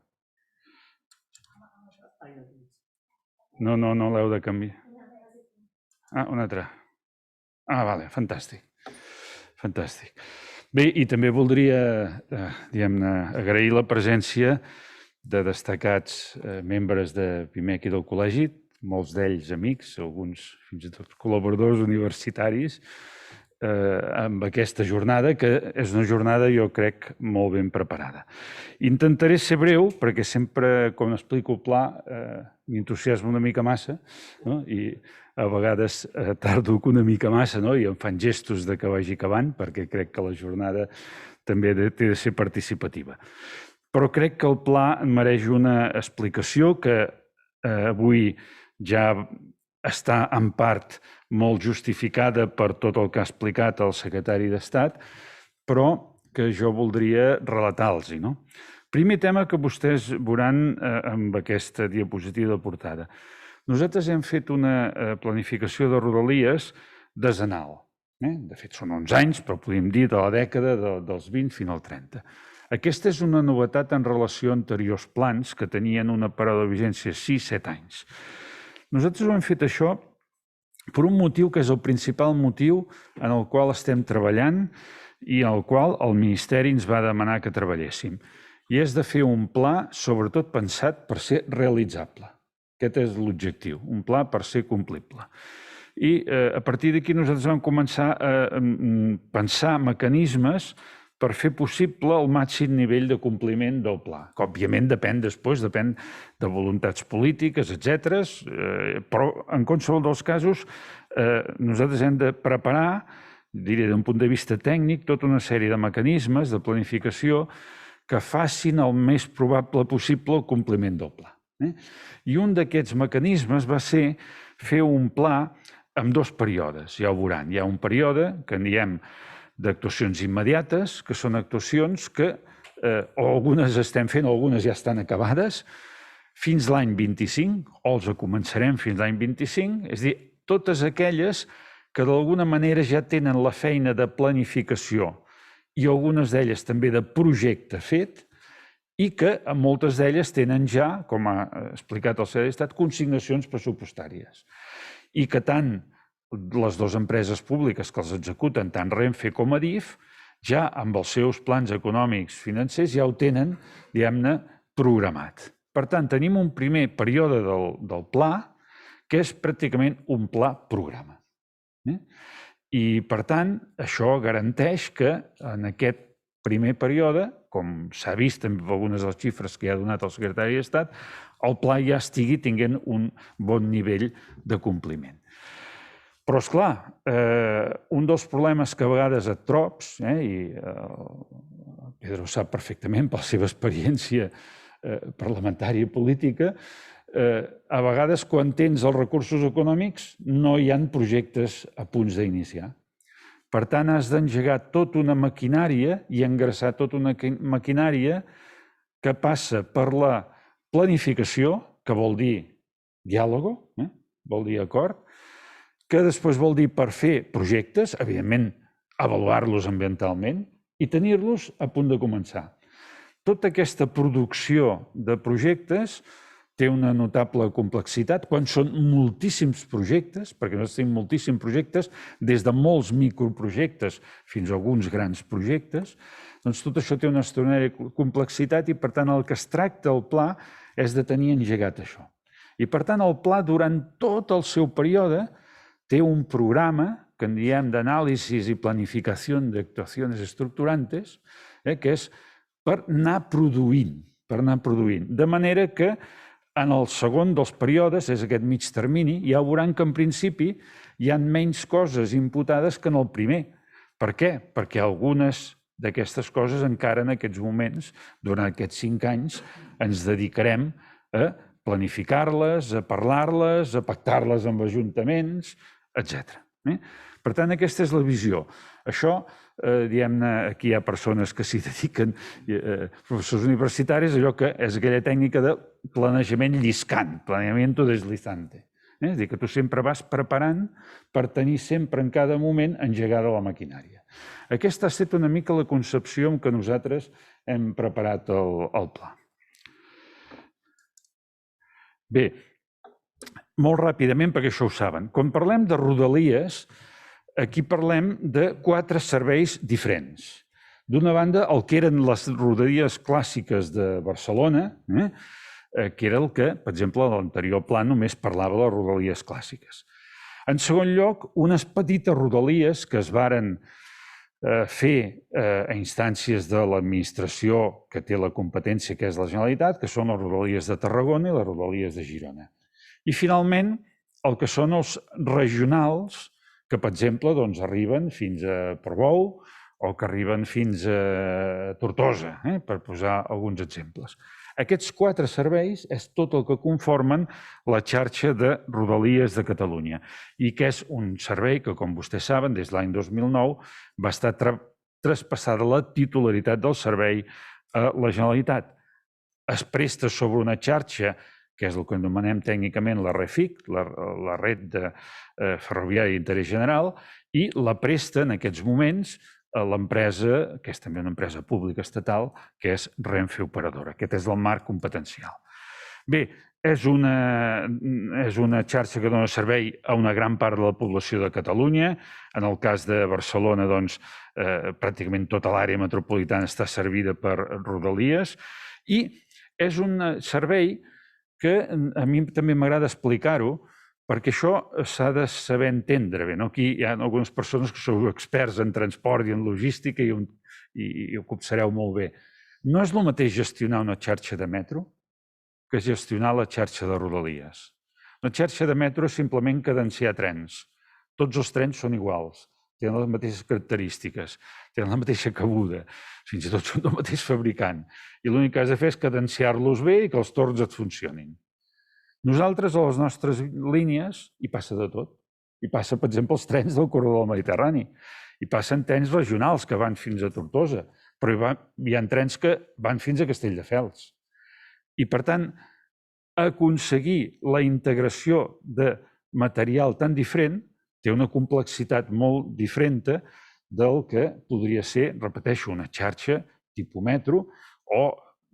No l'heu de canviar. Una altra. Vale, fantàstic. Fantàstic. Bé, i també voldria agrair la presència de destacats membres de PIMEC i del Col·legi, molts d'ells amics, alguns fins i tot col·laboradors universitaris, amb aquesta jornada, que és una jornada, jo crec, molt ben preparada. Intentaré ser breu, perquè sempre, quan explico el pla, m'entusiasmo una mica massa, i a vegades tardo una mica massa i em fan gestos que vagi acabant, perquè crec que la jornada també té de ser participativa. Però crec que el pla mereix una explicació que avui ja està en part molt justificada per tot el que ha explicat el secretari d'Estat, però que jo voldria relatar-los. Primer tema que vostès veuran amb aquesta diapositiva de portada. Nosaltres hem fet una planificació de Rodalies decenal. De fet, són 11 anys, però podem dir de la dècada dels 20 fins al 30. Aquesta és una novetat en relació a anteriors plans que tenien una període de vigència 6-7 anys. Nosaltres ho hem fet això per un motiu que és el principal motiu en el qual estem treballant i en el qual el Ministeri ens va demanar que treballéssim. I és de fer un pla, sobretot pensat per ser realitzable. Aquest és l'objectiu, un pla per ser complible. I a partir d'aquí nosaltres vam començar a pensar mecanismes per fer possible el màxim nivell de compliment del pla, que òbviament depèn de voluntats polítiques, etc. Però en qualsevol dels casos nosaltres hem de preparar, diré d'un punt de vista tècnic, tota una sèrie de mecanismes de planificació que facin el més probable possible el compliment del pla. I un d'aquests mecanismes va ser fer un pla amb 2 períodes, ja ho veuran. Hi ha un període que en diem d'actuacions immediates, que són actuacions que o algunes estem fent, algunes ja estan acabades, fins l'any 25, o els començarem fins l'any 25, és a dir, totes aquelles que d'alguna manera ja tenen la feina de planificació i algunes d'elles també de projecte fet, i que moltes d'elles tenen ja, com ha explicat el secretari d'Estat, consignacions pressupostàries. I que tant les 2 empreses públiques que els executen, tant Renfe com Adif, ja amb els seus plans econòmics financers ja ho tenen, diguem-ne, programat. Per tant, tenim un primer període del pla que és pràcticament un pla programa. I, per tant, això garanteix que en aquest primer període, com s'ha vist amb algunes de les xifres que ja ha donat el secretari d'Estat, el pla ja estigui tenint un bon nivell de compliment. Però, esclar, un dels problemes que a vegades et trobes, i Pedro ho sap perfectament per la seva experiència parlamentària i política, a vegades quan tens els recursos econòmics no hi ha projectes a punts d'iniciar. Per tant, has d'engegar tota una maquinària i engraçar tota una maquinària que passa per la planificació, que vol dir diàleg, vol dir acord, que després vol dir per fer projectes, evidentment, avaluar-los ambientalment i tenir-los a punt de començar. Tota aquesta producció de projectes té una notable complexitat quan són moltíssims projectes, perquè nosaltres tenim moltíssims projectes, des de molts microprojectes fins a alguns grans projectes, doncs tot això té una extraordinària complexitat i, per tant, el que es tracta al pla és de tenir engegat això. I, per tant, el pla, durant tot el seu període, té un programa que en diem d'anàlisi i planificació d'actuacions estructurantes, que és per anar produint, de manera que en el segon dels períodes, és aquest mig termini, ja veuran que en principi hi ha menys coses imputades que en el primer. Per què? Perquè algunes d'aquestes coses encara en aquests moments, durant aquests 5 anys, ens dedicarem a planificar-les, a parlar-les, a pactar-les amb ajuntaments, etc. Per tant, aquesta és la visió. Això, diguem-ne, aquí hi ha persones que s'hi dediquen, professors universitaris, allò que és aquella tècnica de planejament lliscant, planeamiento deslizante. És a dir, que tu sempre vas preparant per tenir sempre en cada moment engegada la maquinària. Aquesta ha estat una mica la concepció amb què nosaltres hem preparat el pla. Bé, molt ràpidament, perquè això ho saben. Quan parlem de Rodalies, aquí parlem de 4 serveis diferents. D'una banda, el que eren les rodalies clàssiques de Barcelona, que era el que, per exemple, a l'anterior pla només parlava de les rodalies clàssiques. En segon lloc, unes petites rodalies que es varen fer a instàncies de l'administració que té la competència, que és la Generalitat, que són les rodalies de Tarragona i les rodalies de Girona. I, finalment, el que són els regionals, que, per exemple, arriben fins a Portbou o que arriben fins a Tortosa, per posar alguns exemples. Aquests 4 serveis és tot el que conformen la xarxa de Rodalies de Catalunya i que és un servei que, com vostès saben, des de l'any 2009 va estar traspassada la titularitat del servei a la Generalitat. Es presta sobre una xarxa que és el que anomenem tècnicament la REFIC, la Red Ferroviària d'Interès General, i la presta en aquests moments a l'empresa, que és també una empresa pública estatal, que és Renfe Operadora. Aquest és el marc competencial. Bé, és una xarxa que dona servei a una gran part de la població de Catalunya. En el cas de Barcelona, pràcticament tota l'àrea metropolitana està servida per Rodalies i és un servei que a mi també m'agrada explicar-ho, perquè això s'ha de saber entendre bé. Aquí hi ha algunes persones que sou experts en transport i en logística i ho copsareu molt bé. No és el mateix gestionar una xarxa de metro que gestionar la xarxa de Rodalies. La xarxa de metro és simplement cadenciar trens. Tots els trens són iguals. tenen les mateixes característiques, tenen la mateixa cabuda, fins i tot són del mateix fabricant. I l'únic que has de fer és cadenciar-los bé i que els torns et funcionin. Nosaltres, a les nostres línies, hi passa de tot. Hi passa, per exemple, els trens del corredor del Mediterrani. Hi passen trens regionals que van fins a Tortosa, però hi ha trens que van fins a Castelldefels. I, per tant, aconseguir la integració de material tan diferent té una complexitat molt diferent del que podria ser, repeteixo, una xarxa tipus metro o,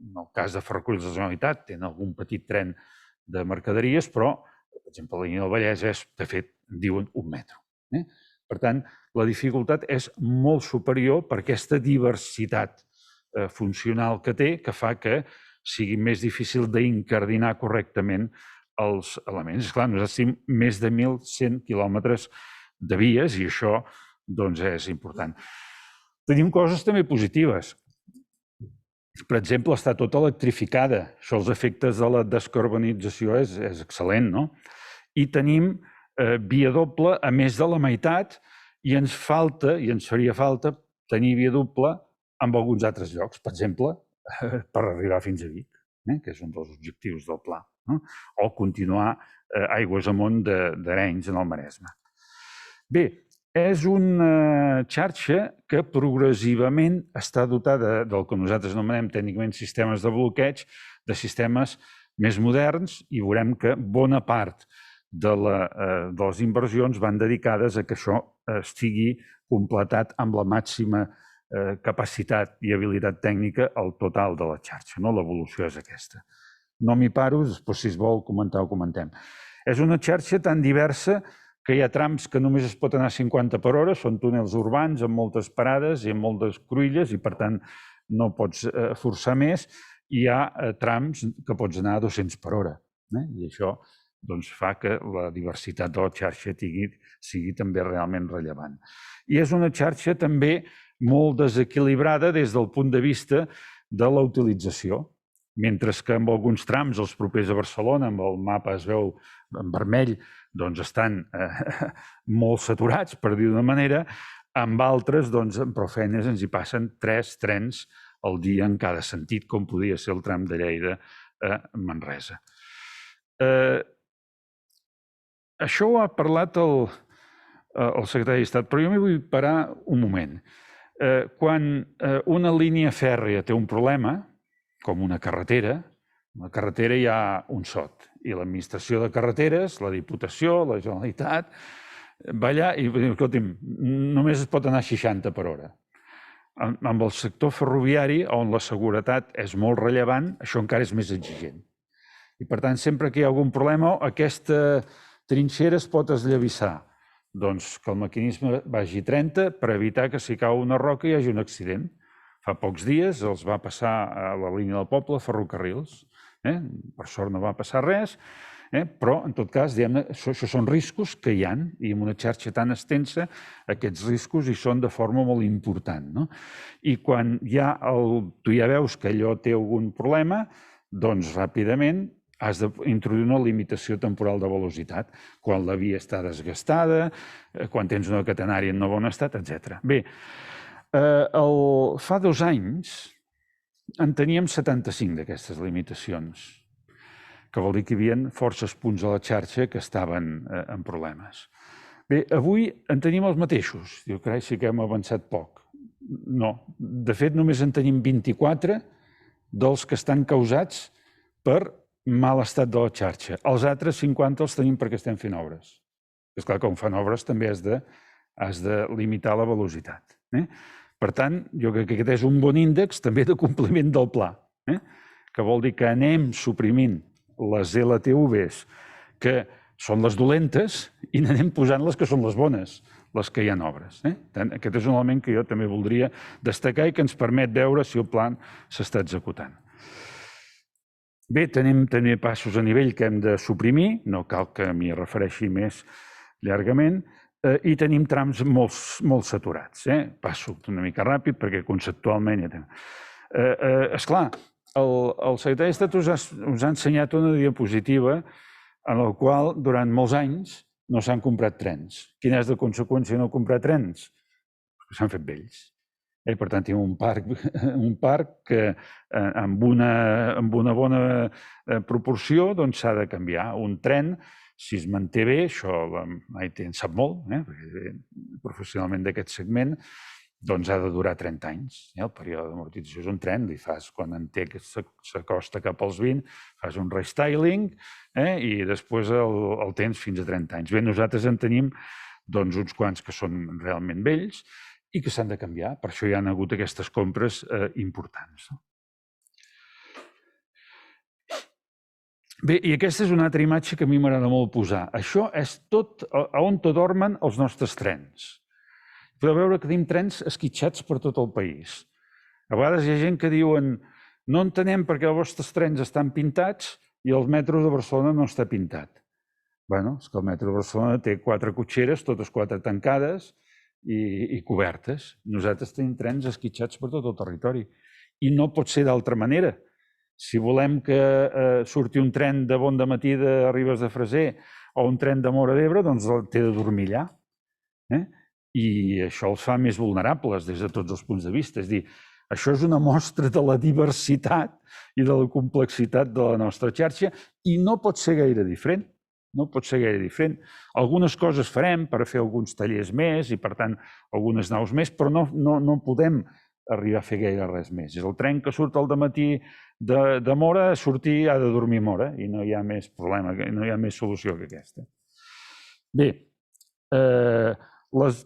en el cas de Ferrocarrils de la Generalitat, tenen algun petit tren de mercaderies, però, per exemple, la línia del Vallès és, de fet, diuen un metro. Per tant, la dificultat és molt superior per aquesta diversitat funcional que té, que fa que sigui més difícil d'incardinar correctament els elements. Esclar, nosaltres tenim més de 1.100 quilòmetres de vies i això doncs, és important. Tenim coses també positives. Per exemple, està tota electrificada. Això, els efectes de la descarbonització és excel·lent, no? I tenim via doble a més de la meitat i ens faria falta tenir via doble en alguns altres llocs, per exemple, per arribar fins a Vic, que és un dels objectius del pla, o continuar aigües amunt d'Arenys en el Maresme. Bé, és una xarxa que progressivament està dotada del que nosaltres anomenem tècnicament sistemes de bloqueig, de sistemes més moderns, i veurem que bona part de les inversions van dedicades a que això estigui completat amb la màxima capacitat i habilitat tècnica al total de la xarxa. L'evolució és aquesta. No m'hi paro, després si es vol comentar ho comentem. És una xarxa tan diversa que hi ha trams que només es pot anar a 50 per hora, són túnels urbans amb moltes parades i amb moltes cruïlles i per tant no pots forçar més. Hi ha trams que pots anar a 200 per hora i això fa que la diversitat de la xarxa sigui també realment rellevant. I és una xarxa també molt desequilibrada des del punt de vista de la utilització. Mentre que en alguns trams, els propers a Barcelona, amb el mapa es veu en vermell, doncs estan molt saturats, per dir d'una manera, amb altres, en prou feines, ens hi passen 3 trens al dia en cada sentit, com podria ser el tram de Lleida a Manresa. Això ho ha parlat el secretari d'Estat, però jo m'hi vull parar un moment. Quan una línia fèrria té un problema, com una carretera, a la carretera hi ha un SOT i l'administració de carreteres, la Diputació, la Generalitat, va allà i diu, escolti'm, només es pot anar a 60 per hora. Amb el sector ferroviari, on la seguretat és molt rellevant, això encara és més exigent. I per tant, sempre que hi ha algun problema, aquesta trinxera es pot esllavissar. Doncs que el maquinisme vagi 30 per evitar que si cau una roca hi hagi un accident. Fa pocs dies els va passar a la línia del poble Ferrocarrils. Per sort no va passar res, però en tot cas, això són riscos que hi ha i en una xarxa tan extensa aquests riscos hi són de forma molt important. I quan tu ja veus que allò té algun problema, doncs ràpidament has d'introduir una limitació temporal de velocitat, quan la via està desgastada, quan tens una catenària en no bon estat, etc. Bé, fa 2 anys en teníem 75 d'aquestes limitacions, que vol dir que hi havia forces punts a la xarxa que estaven en problemes. Bé, avui en tenim els mateixos. Diu, carai, sí que hem avançat poc. No, de fet només en tenim 24 dels que estan causats per mal estat de la xarxa. Els altres 50 els tenim perquè estem fent obres. És clar, com fan obres també has de limitar la velocitat. Per tant, jo crec que aquest és un bon índex també de compliment del pla, que vol dir que anem suprimint les LTVs, que són les dolentes, i n'anem posant les que són les bones, les que hi ha obres. Aquest és un element que jo també voldria destacar i que ens permet veure si el pla s'està executant. Bé, tenim també passos a nivell que hem de suprimir, no cal que m'hi refereixi més llargament, i tenim trams molt saturats. Passo una mica ràpid perquè conceptualment ja tenim. Esclar, el secretari d'Estat us ha ensenyat una diapositiva en la qual durant molts anys no s'han comprat trens. Quina és la conseqüència de no comprar trens? Que s'han fet vells. Per tant, tenim un parc que amb una bona proporció s'ha de canviar. Un tren, si es manté bé, això en sap molt, perquè professionalment d'aquest segment, doncs ha de durar 30 anys. El període d'amortització és un tren, li fas, quan en té que s'acosta cap als 20, fas un restyling i després el tens fins a 30 anys. Bé, nosaltres en tenim uns quants que són realment vells i que s'han de canviar. Per això hi ha hagut aquestes compres importants. Bé, i aquesta és una altra imatge que a mi m'agrada molt posar. Això és tot on dormen els nostres trens. Podeu veure que tenim trens esquitxats per tot el país. A vegades hi ha gent que diuen no entenem per què els vostres trens estan pintats i el metro de Barcelona no està pintat. Bé, és que el metro de Barcelona té 4 cotxeres, totes 4 tancades i cobertes. Nosaltres tenim trens esquitxats per tot el territori. I no pot ser d'altra manera. Si volem que surti un tren de bon dematí de Ribes de Freser o un tren de Móra d'Ebre, doncs té de dormir allà. I això els fa més vulnerables des de tots els punts de vista. És a dir, això és una mostra de la diversitat i de la complexitat de la nostra xarxa i no pot ser gaire diferent. No pot ser gaire diferent. Algunes coses farem per fer alguns tallers més i, per tant, algunes naus més, però no podem arribar a fer gaire res més. És el tren que surt al dematí de Móra, sortir ha de dormir a Móra i no hi ha més problema, no hi ha més solució que aquesta. Bé,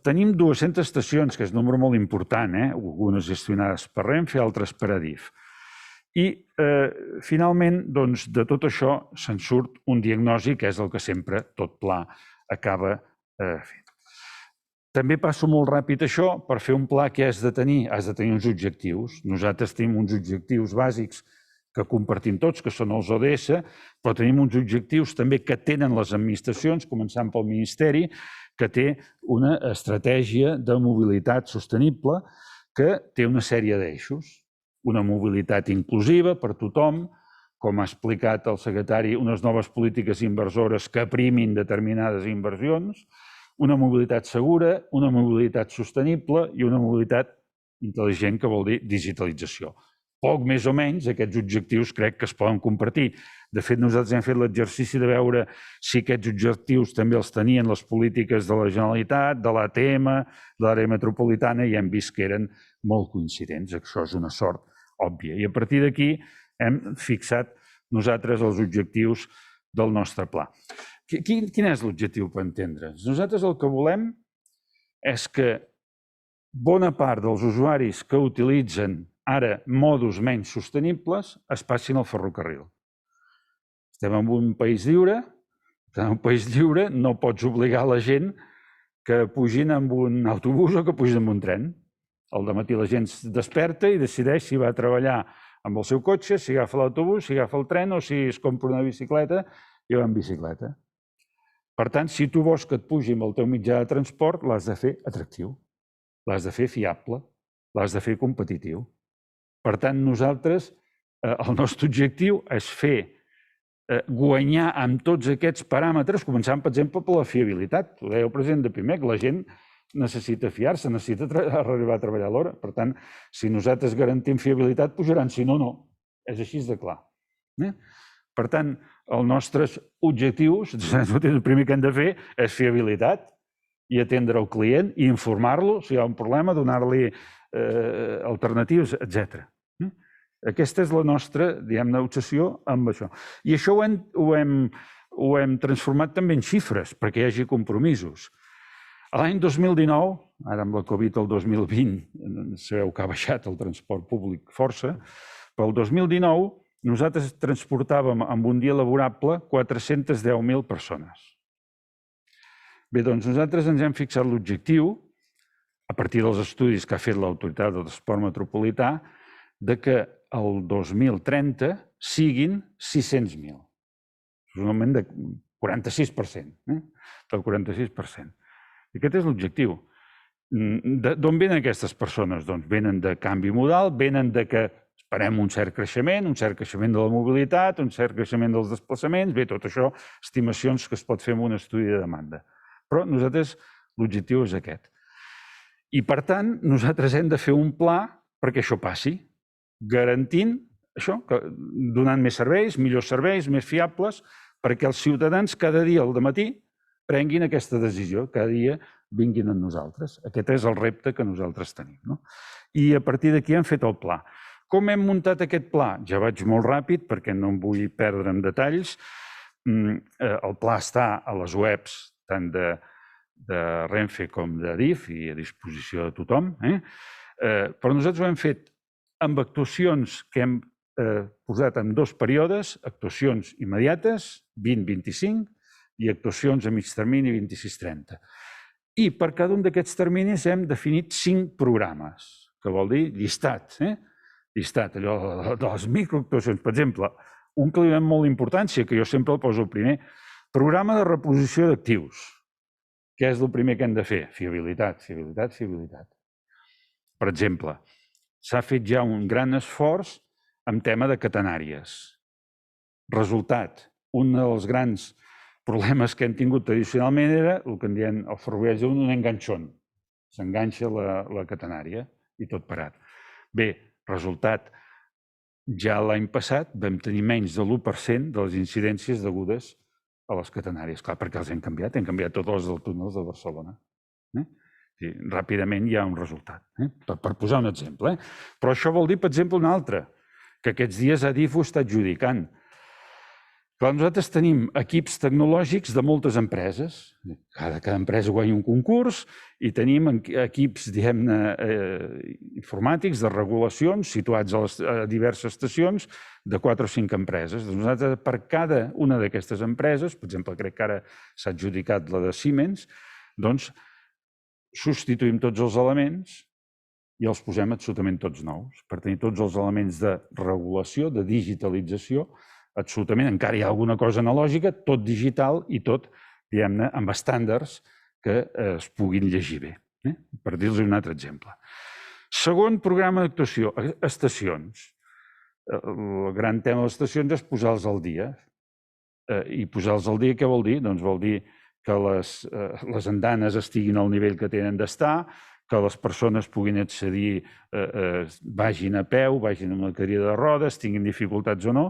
tenim 200 estacions, que és un número molt important, algunes gestionades per Renfe, altres per Adif. I, finalment, de tot això se'n surt un diagnòstic, que és el que sempre, tot pla, acaba fent. També passo molt ràpid això, per fer un pla que has de tenir uns objectius. Nosaltres tenim uns objectius bàsics que compartim tots, que són els ODS, però tenim uns objectius també que tenen les administracions, començant pel Ministeri, que té una estratègia de mobilitat sostenible que té una sèrie d'eixos. Una mobilitat inclusiva per tothom, com ha explicat el secretari, unes noves polítiques inversores que primin determinades inversions, una mobilitat segura, una mobilitat sostenible i una mobilitat intel·ligent, que vol dir digitalització. Poc més o menys aquests objectius crec que es poden compartir. De fet, nosaltres hem fet l'exercici de veure si aquests objectius també els tenien les polítiques de la Generalitat, de l'ATM, de l'àrea metropolitana, i hem vist que eren molt coincidents. Això és una sort òbvia. I a partir d'aquí hem fixat nosaltres els objectius del nostre pla. Quin és l'objectiu per entendre'ns? Nosaltres el que volem és que bona part dels usuaris que utilitzen ara modos menys sostenibles es passin al ferrocarril. Estem en un país lliure, en un país lliure no pots obligar la gent que pugin amb un autobús o que pugin amb un tren. Al dematí la gent es desperta i decideix si va a treballar amb el seu cotxe, si agafa l'autobús, si agafa el tren o si es compra una bicicleta i va en bicicleta. Per tant, si tu vols que et pugi amb el teu mitjà de transport, l'has de fer atractiu, l'has de fer fiable, l'has de fer competitiu. Per tant, nosaltres, el nostre objectiu és fer guanyar amb tots aquests paràmetres, començant, per exemple, per la fiabilitat. Ho deia el president de Pimec, la gent necessita fiar-se, necessita arribar a treballar a l'hora. Per tant, si nosaltres garantim fiabilitat, pujaran, si no, no. És així de clar. Per tant, els nostres objectius, el primer que hem de fer és fiabilitat i atendre el client i informar-lo si hi ha un problema, donar-li alternatives, etc. Aquesta és la nostra, diguem-ne, obsessió amb això. I això ho hem transformat també en xifres, perquè hi hagi compromisos. L'any 2019, ara amb la Covid el 2020, sabeu que ha baixat el transport públic força, però el 2019 nosaltres transportàvem en un dia laborable 410.000 persones. Bé, doncs nosaltres ens hem fixat l'objectiu, a partir dels estudis que ha fet l'Autoritat del Transport Metropolità, de que el 2030 siguin 600.000. És un augment de 46%, del 46%. I aquest és l'objectiu. D'on venen aquestes persones? Doncs venen de canvi modal, venen de que esperem un cert creixement de la mobilitat, un cert creixement dels desplaçaments, bé, tot això, estimacions que es pot fer amb un estudi de demanda. Però nosaltres, l'objectiu és aquest. I, per tant, nosaltres hem de fer un pla perquè això passi, garantint això, donant més serveis, millors serveis, més fiables, perquè els ciutadans cada dia al dematí prenguin aquesta decisió, cada dia vinguin amb nosaltres. Aquest és el repte que nosaltres tenim. I a partir d'aquí hem fet el pla. Com hem muntat aquest pla? Ja vaig molt ràpid perquè no em vull perdre en detalls. El pla està a les webs tant de Renfe com d'Adif i a disposició de tothom. Però nosaltres ho hem fet amb actuacions que hem posat en 2 períodes, actuacions immediates, 20-25, i actuacions a mig termini, 26-30. I per cada un d'aquests terminis hem definit 5 programes, que vol dir llistat. Llistat, allò de les microactuacions. Per exemple, un que li donem molt importància, que jo sempre el poso el primer, programa de reposició d'actius. Què és el primer que hem de fer? Fiabilitat, fiabilitat, fiabilitat. Per exemple, s'ha fet ja un gran esforç en tema de catenàries. Resultat, un dels grans problemes que hem tingut tradicionalment era el que en diem el ferroviari un enganxón. S'enganxa la catenària i tot parat. Bé, resultat, ja l'any passat vam tenir menys de l'1% de les incidències degudes a les catenàries. Clar, perquè els hem canviat tots els del túnel de Barcelona. Ràpidament hi ha un resultat, per posar un exemple. Però això vol dir, per exemple, un altre, que aquests dies Adif ho està adjudicant. Clar, nosaltres tenim equips tecnològics de moltes empreses. Cada empresa guanya un concurs i tenim equips, diguem-ne, informàtics de regulacions situats a diverses estacions de 4 o 5 empreses. Nosaltres, per cada una d'aquestes empreses, per exemple, crec que ara s'ha adjudicat la de Siemens, doncs substituïm tots els elements i els posem absolutament tots nous, per tenir tots els elements de regulació, de digitalització, absolutament, encara hi ha alguna cosa analògica, tot digital i tot, diguem-ne, amb estàndards que es puguin llegir bé, per dir-los un altre exemple. Segon programa d'actuació, estacions. El gran tema de les estacions és posar-los al dia. I posar-los al dia què vol dir? Doncs vol dir que les andanes estiguin al nivell que tenen d'estar, que les persones puguin accedir, vagin a peu, vagin amb la cadira de rodes, tinguin dificultats o no.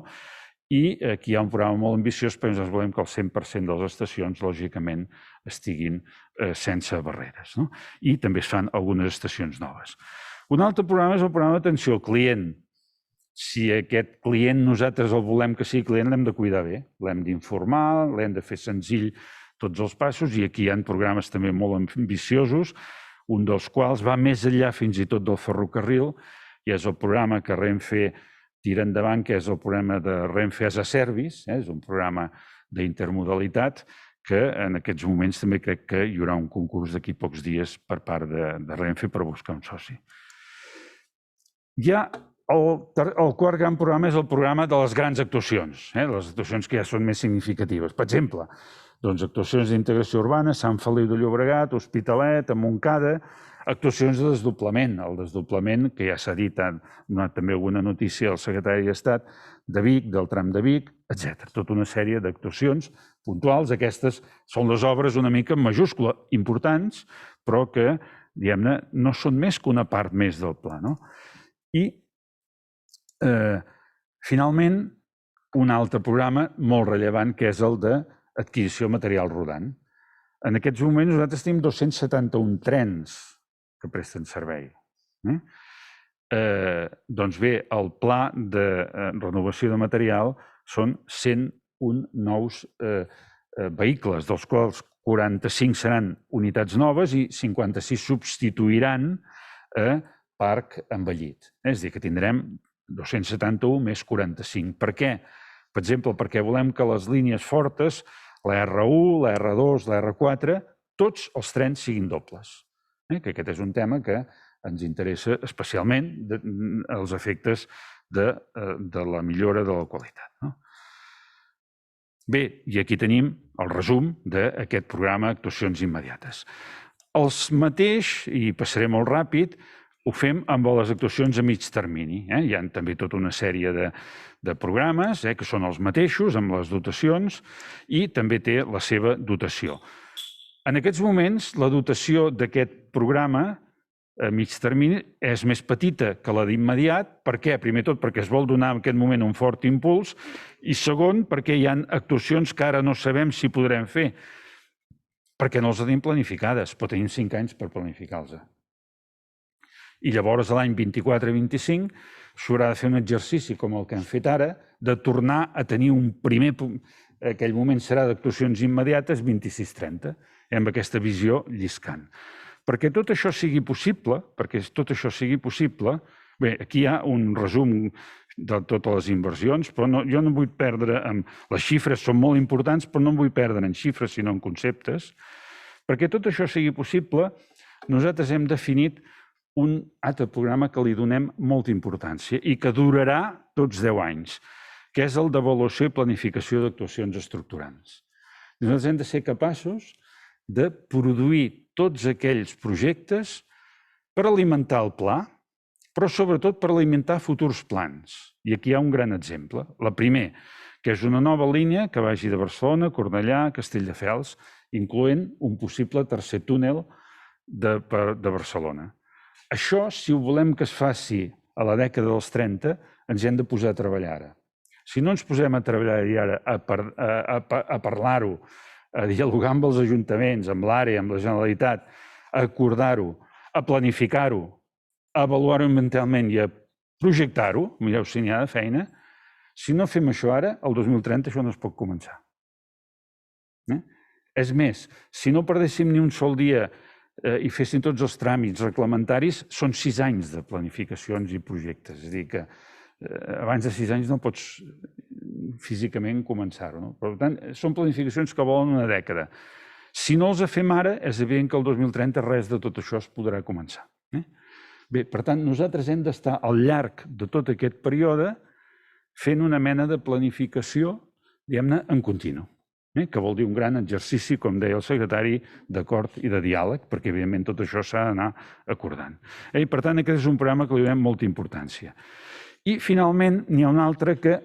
I aquí hi ha un programa molt ambiciós, però nosaltres volem que el 100% de les estacions, lògicament, estiguin sense barreres. I també es fan algunes estacions noves. Un altre programa és el programa d'atenció al client. Si aquest client nosaltres el volem que sigui client, l'hem de cuidar bé, l'hem d'informar, l'hem de fer senzill tots els passos, i aquí hi ha programes també molt ambiciosos, un dels quals va més enllà fins i tot del ferrocarril, i és el programa que Renfe tira endavant, que és el programa de Renfe as a Service, és un programa d'intermodalitat que en aquests moments també crec que hi haurà un concurs d'aquí pocs dies per part de Renfe per buscar un soci. Ja el quart gran programa és el programa de les grans actuacions, les actuacions que ja són més significatives. Per exemple, actuacions d'integració urbana, Sant Feliu de Llobregat, Hospitalet, a Montcada, actuacions de desdoblament. El desdoblament, que ja s'ha dit, ha donat també alguna notícia al secretari d'Estat, de Vic, del tram de Vic, etc. Tota una sèrie d'actuacions puntuals. Aquestes són les obres una mica en majúscula, importants, però que, diguem-ne, no són més que una part més del pla. I, finalment, un altre programa molt rellevant, que és el d'adquisició de material rodant. En aquests moments nosaltres tenim 271 trens que presten servei. Doncs bé, el pla de renovació de material són 101 nous vehicles, dels quals 45 seran unitats noves i 56 substituiran parc envellit. És a dir, que tindrem 271 més 45. Per què? Per exemple, perquè volem que les línies fortes, la R1, la R2, la R4, tots els trens siguin dobles. Que aquest és un tema que ens interessa especialment els efectes de la millora de la qualitat. Bé, i aquí tenim el resum d'aquest programa Actuacions Immediates. Els mateix, i passaré molt ràpid, ho fem amb les actuacions a mig termini. Hi ha també tota una sèrie de programes que són els mateixos, amb les dotacions, i també té la seva dotació. En aquests moments, la dotació d'aquest programa a mig termini és més petita que la d'immediat. Per què? Primer tot perquè es vol donar en aquest moment un fort impuls i segon perquè hi ha actuacions que ara no sabem si podrem fer perquè no les tenim planificades, però tenim 5 anys per planificar-les. I llavors l'any 24-25 s'haurà de fer un exercici com el que hem fet ara de tornar a tenir un primer... Aquell moment serà d'actuacions immediates 26-30, amb aquesta visió lliscant. Perquè tot això sigui possible, bé, aquí hi ha un resum de totes les inversions, però jo no vull perdre... Les xifres són molt importants, però no em vull perdre en xifres, sinó en conceptes. Perquè tot això sigui possible, nosaltres hem definit un altre programa que li donem molta importància i que durarà tots 10 anys, que és el d'avaluació i planificació d'actuacions estructurants. Nosaltres hem de ser capaços de produir tots aquells projectes per alimentar el pla, però sobretot per alimentar futurs plans. I aquí hi ha un gran exemple. El primer, que és una nova línia que vagi de Barcelona, Cornellà, Castelldefels, incloent un possible tercer túnel de Barcelona. Això, si ho volem que es faci a la dècada dels 30, ens hem de posar a treballar ara. Si no ens posem a treballar ara a parlar-ho, a dialogar amb els ajuntaments, amb l'àrea, amb la Generalitat, a acordar-ho, a planificar-ho, a avaluar-ho mentalment i a projectar-ho, mireu si n'hi ha de feina, si no fem això ara, el 2030 això no es pot començar. És més, si no perdéssim ni un sol dia i fessin tots els tràmits reglamentaris, són 6 anys de planificacions i projectes. És a dir, que abans de 6 anys no pots físicament començar-ho. Per tant, són planificacions que volen una dècada. Si no els fem ara, és evident que el 2030 res de tot això es podrà començar. Bé, per tant, nosaltres hem d'estar al llarg de tot aquest període fent una mena de planificació, diguem-ne, en continu, que vol dir un gran exercici, com deia el secretari, d'acord i de diàleg, perquè, evidentment, tot això s'ha d'anar acordant. I, per tant, aquest és un programa que li donem molta importància. I, finalment, n'hi ha un altre que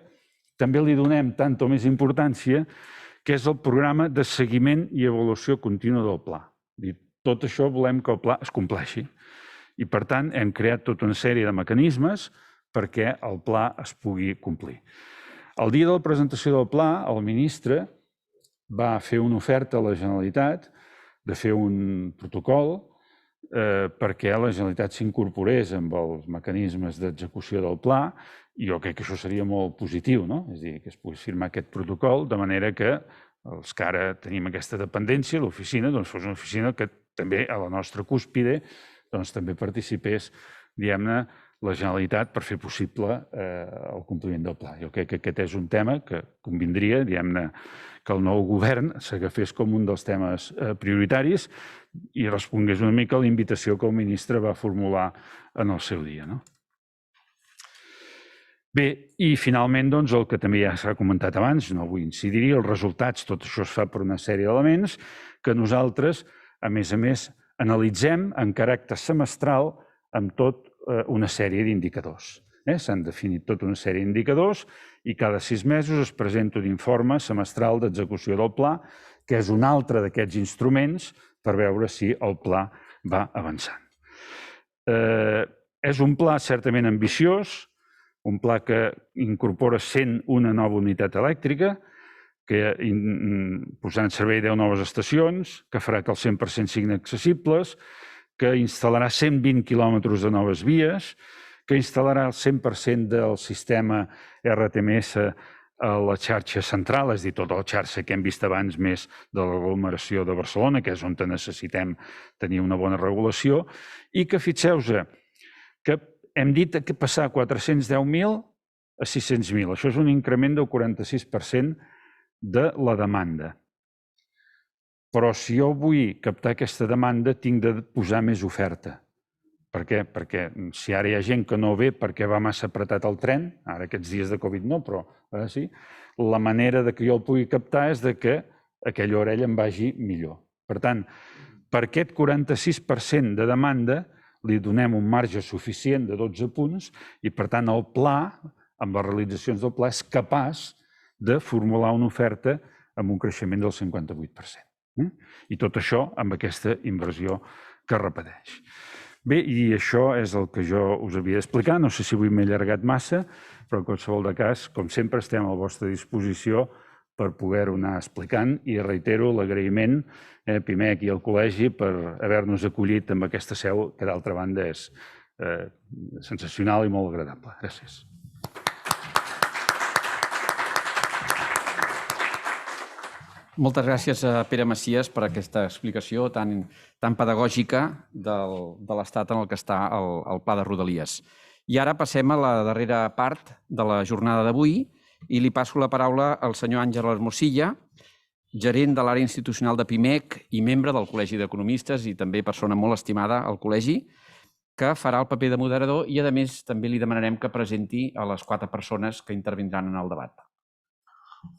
també li donem tanta o més importància, que és el programa de seguiment i avaluació contínua del pla. Tot això volem que el pla es compleixi. I, per tant, hem creat tota una sèrie de mecanismes perquè el pla es pugui complir. El dia de la presentació del pla, el ministre va fer una oferta a la Generalitat de fer un protocol perquè la Generalitat s'incorporés amb els mecanismes d'execució del pla, i jo crec que això seria molt positiu, és a dir, que es pogués firmar aquest protocol, de manera que els que ara tenim aquesta dependència, l'oficina, fos una oficina que també a la nostra cúspide també participés, diguem-ne, la Generalitat per fer possible el compliment del pla. Jo crec que aquest és un tema que convindria, diguem-ne, que el nou govern s'agafés com un dels temes prioritaris i respongués una mica a la invitació que el ministre va formular en el seu dia. Bé, i finalment, el que també ja s'ha comentat abans, no vull incidir-hi, els resultats, tot això es fa per una sèrie d'elements que nosaltres, a més, analitzem en caràcter semestral amb tot una sèrie d'indicadors. S'han definit tota una sèrie d'indicadors i cada 6 mesos es presenta un informe semestral d'execució del pla, que és un altre d'aquests instruments per veure si el pla va avançant. És un pla certament ambiciós, un pla que incorpora 101 nova unitat elèctrica, que posarà en servei 10 noves estacions, que farà que el 100% siguin accessibles, que instal·larà 120 quilòmetres de noves vies, que instal·larà el 100% del sistema RTMS a la xarxa central, és a dir, tota la xarxa que hem vist abans més de l'aglomeració de Barcelona, que és on necessitem tenir una bona regulació, i que, fixeu-vos, que hem dit que passar a 410.000 a 600.000. Això és un increment del 46% de la demanda. Però si jo vull captar aquesta demanda, tinc de posar més oferta. Per què? Perquè si ara hi ha gent que no ve perquè va massa apretat el tren, ara aquests dies de Covid no, però ara sí, la manera que jo el pugui captar és que aquella orella em vagi millor. Per tant, per aquest 46% de demanda, li donem un marge suficient de 12 punts i, per tant, el pla, amb les realitzacions del pla, és capaç de formular una oferta amb un creixement del 58%. I tot això amb aquesta inversió que repeteix. Bé, i això és el que jo us havia d'explicar. No sé si avui m'he allargat massa, però en qualsevol cas, com sempre, estem a la vostra disposició per poder-ho anar explicant i reitero l'agraïment a PIMEC i al col·legi per haver-nos acollit amb aquesta seu que d'altra banda és sensacional i molt agradable. Gràcies. Moltes gràcies a Pere Macias per aquesta explicació tan pedagògica de l'estat en el que està el Pla de Rodalies. I ara passem a la darrera part de la jornada d'avui i li passo la paraula al senyor Àngel Hermosilla, gerent de l'àrea institucional de PIMEC i membre del Col·legi d'Economistes i també persona molt estimada al col·legi, que farà el paper de moderador i, a més, també li demanarem que presenti a les 4 persones que intervindran en el debat.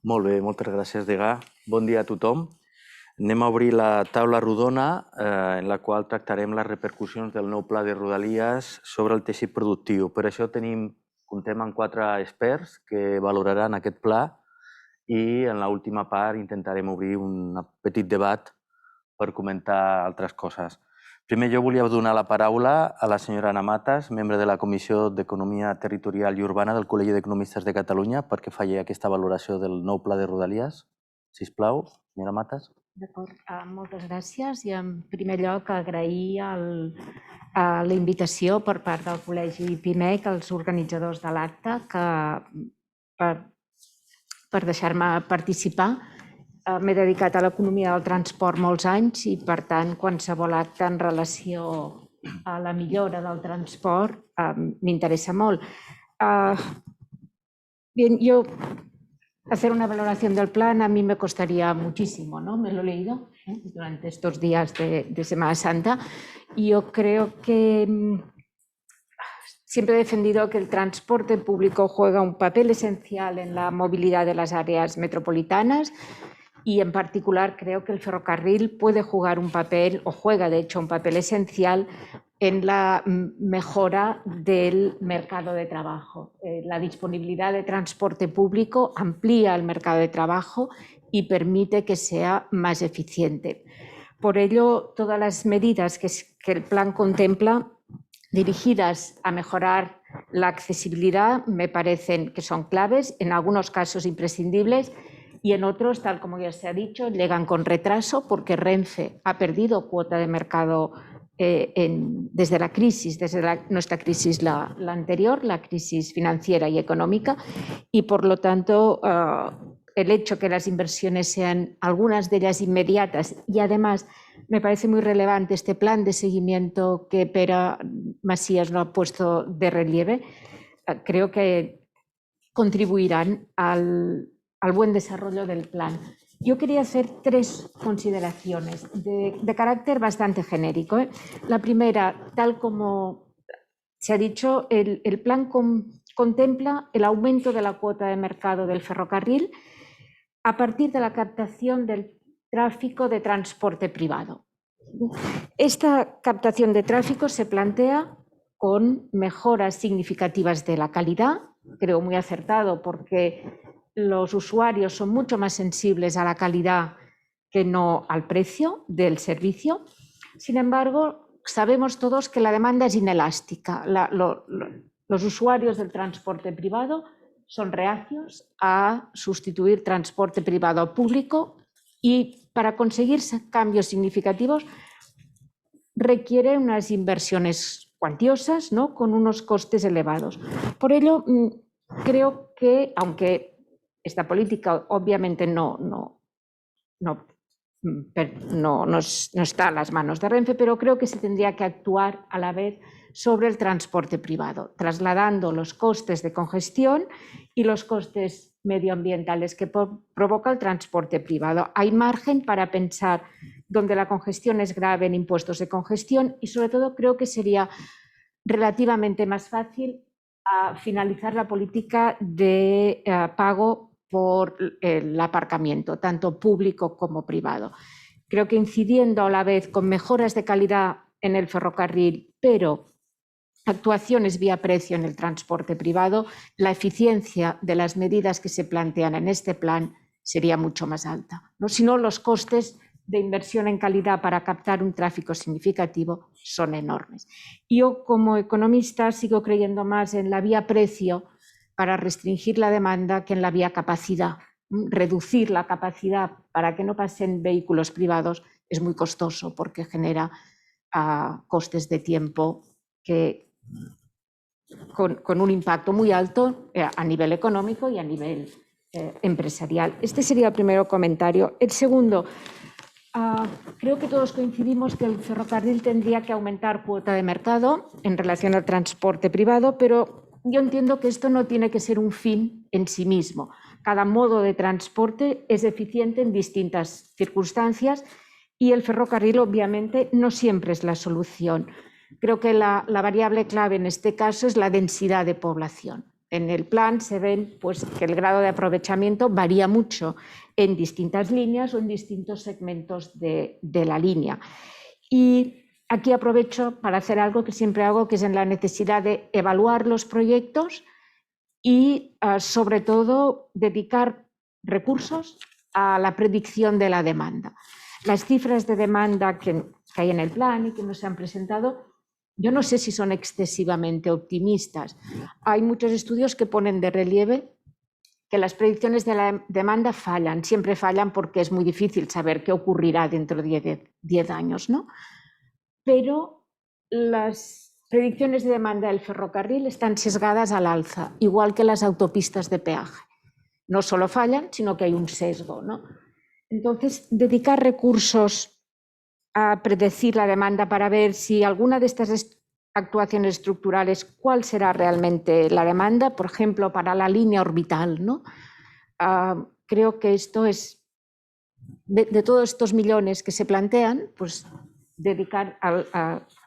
Molt bé, moltes gràcies, Degà. Bon dia a tothom. Anem a obrir la taula rodona en la qual tractarem les repercussions del nou pla de Rodalies sobre el teixit productiu. Per això comptem amb 4 experts que valoraran aquest pla i en l'última part intentarem obrir un petit debat per comentar altres coses. Primer jo volia donar la paraula a la senyora Ana Matas, membre de la Comissió d'Economia Territorial i Urbana del Col·legi d'Economistes de Catalunya, perquè faci aquesta valoració del nou pla de Rodalies. Sisplau, senyora Matas. D'acord, moltes gràcies i en primer lloc agrair la invitació per part del Col·legi PIMEC als organitzadors de l'acte per deixar-me participar. M'he dedicat a l'economia del transport molts anys i, per tant, qualsevol acte en relació a la millora del transport m'interessa molt. Bien, yo hacer una valoración del plan a mí me costaría muchísimo, ¿no? Me lo he leído durante estos días de Semana Santa y yo creo que siempre he defendido que el transporte público juega un papel esencial en la movilidad de las áreas metropolitanas y en particular creo que el ferrocarril puede jugar un papel, o juega de hecho un papel esencial en la mejora del mercado de trabajo. La disponibilidad de transporte público amplía el mercado de trabajo y permite que sea más eficiente. Por ello, todas las medidas que el plan contempla dirigidas a mejorar la accesibilidad me parecen que son claves, en algunos casos imprescindibles, y en otros, tal como ya se ha dicho, llegan con retraso porque Renfe ha perdido cuota de mercado desde la crisis, nuestra crisis la anterior, la crisis financiera y económica, y por lo tanto el hecho que las inversiones sean algunas de ellas inmediatas y además me parece muy relevante este plan de seguimiento que Pere Macias lo ha puesto de relieve, creo que contribuirán al buen desarrollo del plan. Yo quería hacer 3 consideraciones de carácter bastante genérico. La primera, tal como se ha dicho, el plan contempla el aumento de la cuota de mercado del ferrocarril a partir de la captación del tráfico de transporte privado. Esta captación de tráfico se plantea con mejoras significativas de la calidad, creo muy acertado porque los usuarios son mucho más sensibles a la calidad que no al precio del servicio. Sin embargo, sabemos todos que la demanda es inelástica. Los usuarios del transporte privado son reacios a sustituir transporte privado público y para conseguir cambios significativos requiere unas inversiones cuantiosas, ¿no? Con unos costes elevados. Por ello, creo que, aunque esta política obviamente no está a las manos de Renfe, pero creo que se tendría que actuar a la vez sobre el transporte privado, trasladando los costes de congestión y los costes medioambientales que provoca el transporte privado. Hay margen para pensar donde la congestión es grave en impuestos de congestión y sobre todo creo que sería relativamente más fácil finalizar la política de pago por el aparcamiento, tanto público como privado. Creo que incidiendo a la vez con mejoras de calidad en el ferrocarril, pero actuaciones vía precio en el transporte privado, la eficiencia de las medidas que se plantean en este plan sería mucho más alta, ¿no? Si no, los costes de inversión en calidad para captar un tráfico significativo son enormes. Yo, como economista, sigo creyendo más en la vía precio para restringir la demanda que en la vía capacidad. Reducir la capacidad para que no pasen vehículos privados es muy costoso porque genera costes de tiempo que, con un impacto muy alto a nivel económico y a nivel empresarial. Este sería el primer comentario. El segundo, creo que todos coincidimos que el ferrocarril tendría que aumentar cuota de mercado en relación al transporte privado, pero yo entiendo que esto no tiene que ser un fin en sí mismo. Cada modo de transporte es eficiente en distintas circunstancias y el ferrocarril, obviamente, no siempre es la solución. Creo que la variable clave en este caso es la densidad de población. En el plan se ven pues, que el grado de aprovechamiento varía mucho en distintas líneas o en distintos segmentos de la línea. Y aquí aprovecho para hacer algo que siempre hago, que es en la necesidad de evaluar los proyectos y, sobre todo, dedicar recursos a la predicción de la demanda. Las cifras de demanda que hay en el plan y que nos han presentado, yo no sé si son excesivamente optimistas. Hay muchos estudios que ponen de relieve que las predicciones de la demanda fallan, siempre fallan porque es muy difícil saber qué ocurrirá dentro de 10 años, ¿no? Pero las predicciones de demanda del ferrocarril están sesgadas al alza, igual que las autopistas de peaje. No solo fallan, sino que hay un sesgo, ¿no? Entonces, dedicar recursos a predecir la demanda para ver si alguna de estas actuaciones estructurales, cuál será realmente la demanda, por ejemplo, para la línea orbital, ¿no? Creo que esto es, de todos estos millones que se plantean, pues dedicar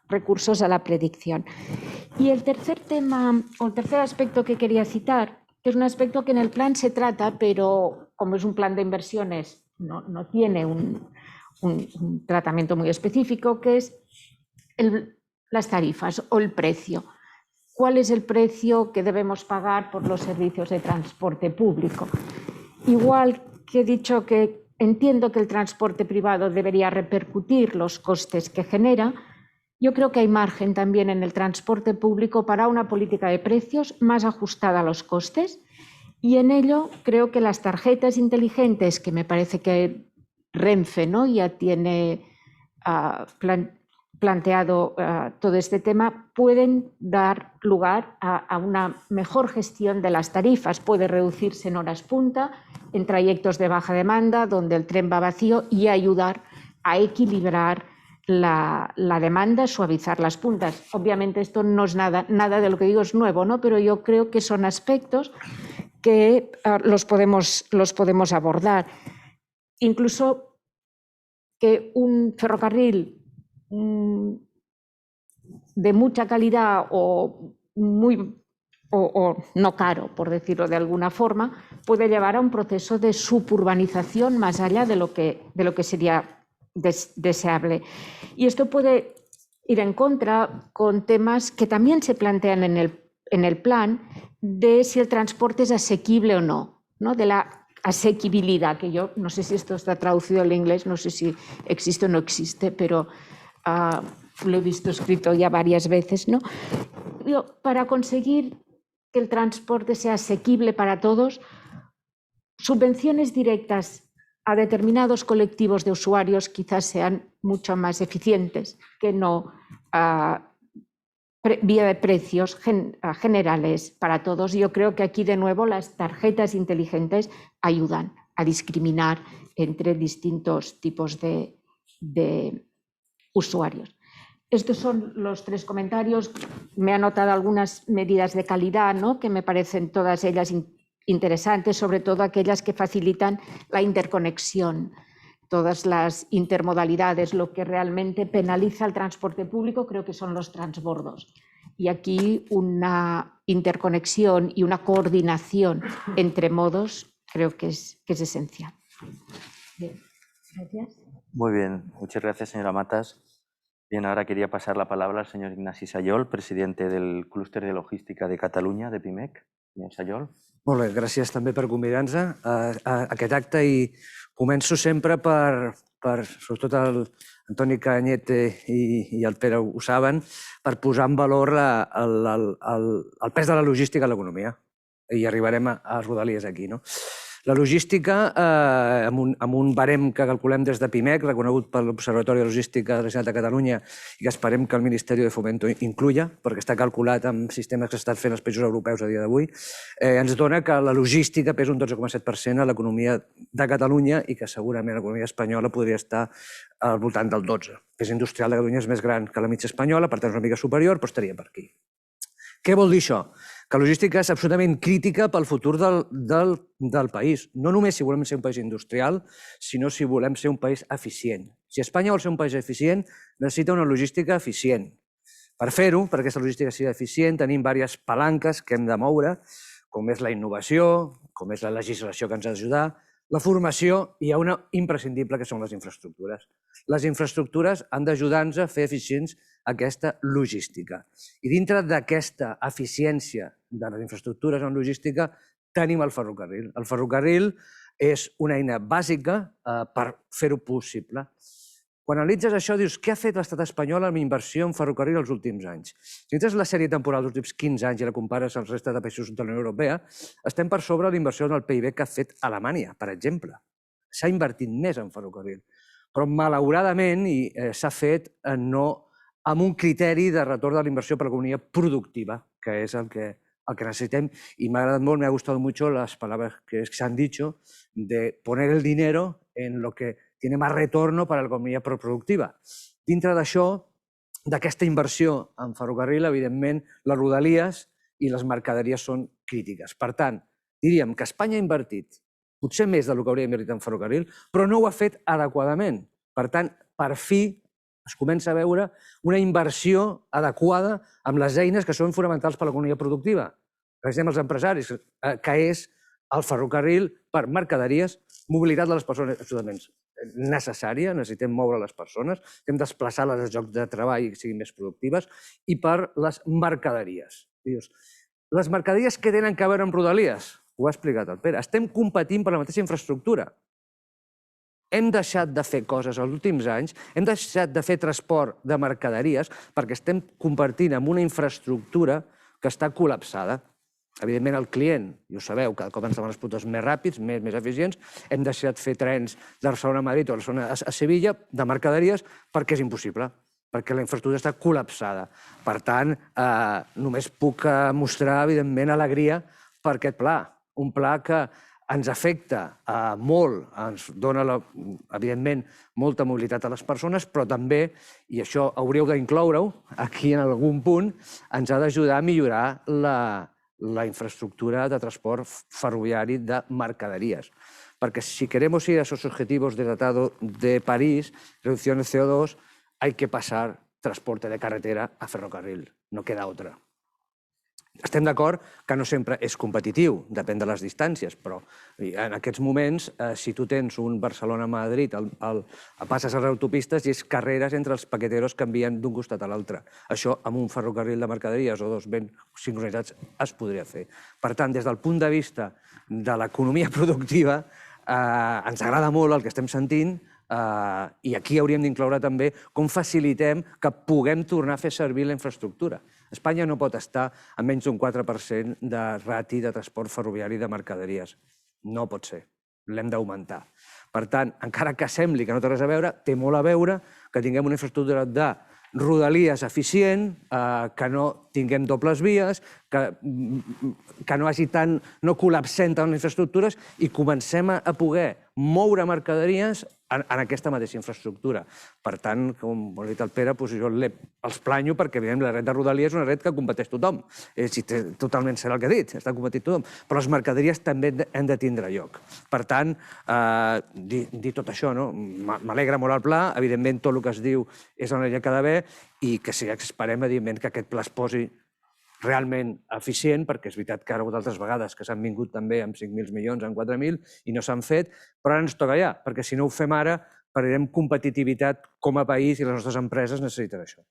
recursos a la predicción. Y el tercer tema, o el tercer aspecto que quería citar, que es un aspecto que en el plan se trata, pero como es un plan de inversiones, no tiene un tratamiento muy específico, que es las tarifas o el precio. ¿Cuál es el precio que debemos pagar por los servicios de transporte público? Igual que he dicho que entiendo que el transporte privado debería repercutir los costes que genera, yo creo que hay margen también en el transporte público para una política de precios más ajustada a los costes, y en ello creo que las tarjetas inteligentes, que me parece que Renfe, ¿no?, ya tiene planteado todo este tema, pueden dar lugar a una mejor gestión de las tarifas. Puede reducirse en horas punta, en trayectos de baja demanda, donde el tren va vacío, y ayudar a equilibrar la demanda, suavizar las puntas. Obviamente esto no es nada de lo que digo es nuevo, ¿no?, pero yo creo que son aspectos que los podemos abordar. Incluso que un ferrocarril de mucha calidad o no caro, por decirlo de alguna forma, puede llevar a un proceso de suburbanización más allá de lo que sería deseable. Y esto puede ir en contra con temas que también se plantean en el plan, de si el transporte es asequible o no, de la asequibilidad, que yo no sé si esto está traducido al inglés, no sé si existe o no existe, pero lo he visto escrito ya varias veces, ¿no? Para conseguir que el transporte sea asequible para todos, subvenciones directas a determinados colectivos de usuarios quizás sean mucho más eficientes que no vía de precios generales para todos. Yo creo que aquí, de nuevo, las tarjetas inteligentes ayudan a discriminar entre distintos tipos de usuarios. Estos son los tres comentarios. Me he anotado algunas medidas de calidad, ¿no?, que me parecen todas ellas interesantes, sobre todo aquellas que facilitan la interconexión. Todas las intermodalidades, lo que realmente penaliza el transporte público, creo que son los transbordos. Y aquí una interconexión y una coordinación entre modos creo que es esencial. Bien, gracias. Muy bien, muchas gracias, señora Matas. Bien, ahora quería pasar la palabra al señor Ignasi Sayol, presidente del Clúster de Logística de Catalunya, de PIMEC. Señor Sayol. Molt bé, gràcies també per convidar-nos a aquest acte i començo sempre sobretot el Antoni Cañete i el Pere ho saben, per posar en valor el pes de la logística a l'economia. I arribarem a Rodalies aquí, no? La logística, amb un barem que calculem des de PIMEC, reconegut per l'Observatori de Logística de la Generalitat de Catalunya i que esperem que el Ministeri de Fomento incluya, perquè està calculat amb sistemes que s'estan fent els països europeus a dia d'avui, ens dona que la logística pesa un 12,7% a l'economia de Catalunya i que segurament l'economia espanyola podria estar al voltant del 12%. El pes industrial de Catalunya és més gran que la mitja espanyola, per tant és una mica superior, però estaria per aquí. Què vol dir això? Que la logística és absolutament crítica pel futur del país. No només si volem ser un país industrial, sinó si volem ser un país eficient. Si Espanya vol ser un país eficient, necessita una logística eficient. Per fer-ho, perquè aquesta logística sigui eficient, tenim diverses palanques que hem de moure, com és la innovació, com és la legislació que ens ha d'ajudar, la formació i hi ha una imprescindible que són les infraestructures. Les infraestructures han d'ajudar-nos a fer eficients aquesta logística. I dintre d'aquesta eficiència de les infraestructures en logística tenim el ferrocarril. El ferrocarril és una eina bàsica per fer-ho possible. Quan analitzes això, dius, què ha fet l'estat espanyol amb inversió en ferrocarril els últims anys? Si ets la sèrie temporal dels últims 15 anys i la compares amb la resta de països de la Unió Europea, estem per sobre de l'inversió en el PIB que ha fet Alemanya, per exemple. S'ha invertit més en ferrocarril. Però, malauradament, s'ha fet no amb un criteri de retorn de la inversió per l'economia productiva, que és el que necesitem. Y me ha agradado mucho, me ha gustado mucho las palabras que se han dicho de poner el dinero en lo que tiene más retorno para l'economia productiva. Dintre d'això, d'aquesta inversió en ferrocarril, evidentment, les rodalies i les mercaderies són crítiques. Per tant, diríem que Espanya ha invertit potser més del que hauria invertit en ferrocarril, però no ho ha fet adequadament. Per tant, per fi es comença a veure una inversió adequada amb les eines que són fonamentals per a l'economia productiva. Necessitem els empresaris, que és el ferrocarril per mercaderies, mobilitat de les persones absolutament necessària, necessitem moure les persones, hem de desplaçar-les als llocs de treball i que siguin més productives, i per les mercaderies. Dius, les mercaderies què tenen a veure amb Rodalies? Ho ha explicat el Pere. Estem competint per la mateixa infraestructura. Hem deixat de fer coses els últims anys, hem deixat de fer transport de mercaderies perquè estem competint amb una infraestructura que està col·lapsada. Evidentment, el client, i ho sabeu, cada cop ens demanen els productes més ràpids, més eficients, hem deixat de fer trens de Barcelona a Madrid o de Barcelona a Sevilla de mercaderies perquè és impossible, perquè la infraestructura està col·lapsada. Per tant, només puc mostrar, evidentment, alegria per aquest pla. Un pla que ens afecta molt, ens dona, evidentment, molta mobilitat a les persones, però també, i això hauríeu d'incloure-ho aquí en algun punt, ens ha d'ajudar a millorar la infraestructura de transport ferroviari de mercaderies. Porque si queremos ir a esos objetivos del Tratado de París, reducción de CO2, hay que pasar transporte de carretera a ferrocarril. No queda otra. Estem d'acord que no sempre és competitiu, depèn de les distàncies, però en aquests moments, si tu tens un Barcelona-Madrid, passes a les autopistes i és carreres entre els paqueteros que envien d'un costat a l'altre. Això, amb un ferrocarril de mercaderies o dos ben sincronitzats, es podria fer. Per tant, des del punt de vista de l'economia productiva, ens agrada molt el que estem sentint i aquí hauríem d'incloure també com facilitem que puguem tornar a fer servir la infraestructura. Espanya no pot estar a menys d'un 4% de rati de transport ferroviari de mercaderies. No pot ser. L'hem d'augmentar. Per tant, encara que sembli que no té res a veure, té molt a veure que tinguem una infraestructura de rodalies eficient, que no tinguem dobles vies, que no col·lapsem tant les infraestructures i comencem a poder moure mercaderies en aquesta mateixa infraestructura. Per tant, com ha dit el Pere, jo els planyo perquè, evidentment, la red de Rodalies és una red que competeix tothom. Totalment serà el que ha dit, està competint tothom. Però les mercaderies també han de tindre lloc. Per tant, dir tot això, m'alegra molt el pla, evidentment tot el que es diu és on hi ha d'haver i que esperem, evidentment, que aquest pla es posi realment eficient, perquè és veritat que hi ha hagut altres vegades que s'han vingut també amb 5.000 milions, amb 4.000, i no s'han fet, però ara ens toca ja, perquè si no ho fem ara, perdrem competitivitat com a país i les nostres empreses necessiten això.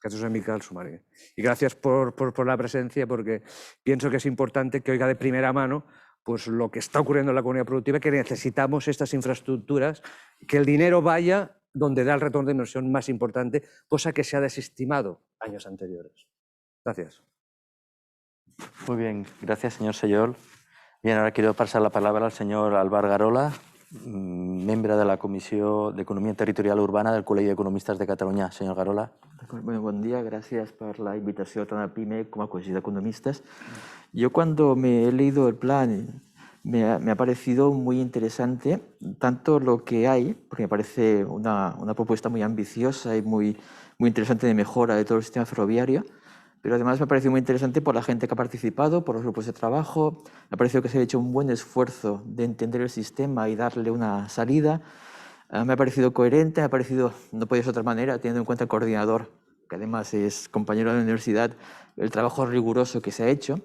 Eso es una mica el sumario. Y gracias por la presencia, porque pienso que es importante que oiga de primera mano pues, lo que está ocurriendo en la comunidad productiva, que necesitamos estas infraestructuras, que el dinero vaya donde da el retorno de inversión más importante, cosa que se ha desestimado años anteriores. Gracias. Muy bien, gracias, señor Sellol. Bien, ahora quiero pasar la palabra al señor Álvaro Garola, miembro de la Comissió d'Economia Territorial Urbana del Col·legi d'Economistes de Catalunya. Senyor Garola. Bueno, buen día, gracias por la invitación tanto a PYME como a Colegio de Economistas. Yo cuando me he leído el plan me ha parecido muy interesante tanto lo que hay, porque me parece una propuesta muy ambiciosa y muy interesante de mejora de todo el sistema ferroviario, pero además me ha parecido muy interesante por la gente que ha participado, por los grupos de trabajo. Me ha parecido que se ha hecho un buen esfuerzo de entender el sistema y darle una salida. Me ha parecido coherente, me ha parecido, no podía ser de otra manera, teniendo en cuenta el coordinador, que además es compañero de la universidad, el trabajo riguroso que se ha hecho.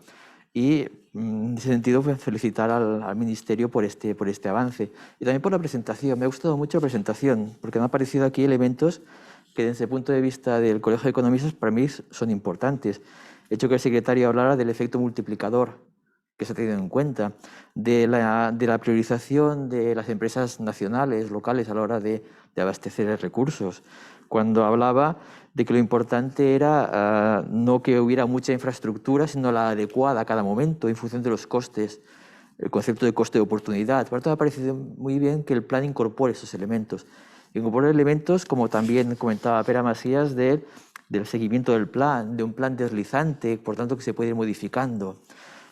Y en ese sentido, pues, felicitar al Ministerio por este avance. Y también por la presentación. Me ha gustado mucho la presentación, porque me han parecido aquí elementos que desde el punto de vista del Colegio de Economistas para mí son importantes. El hecho que el secretario hablara del efecto multiplicador que se ha tenido en cuenta, de la priorización de las empresas nacionales, locales, a la hora de abastecer recursos. Cuando hablaba de que lo importante era no que hubiera mucha infraestructura, sino la adecuada a cada momento, en función de los costes, el concepto de coste de oportunidad. Por lo tanto, me ha parecido muy bien que el plan incorpore esos elementos. Incorpore elementos, como también comentaba Pere Macías, del seguimiento del plan, de un plan deslizante, por tanto, que se puede ir modificando.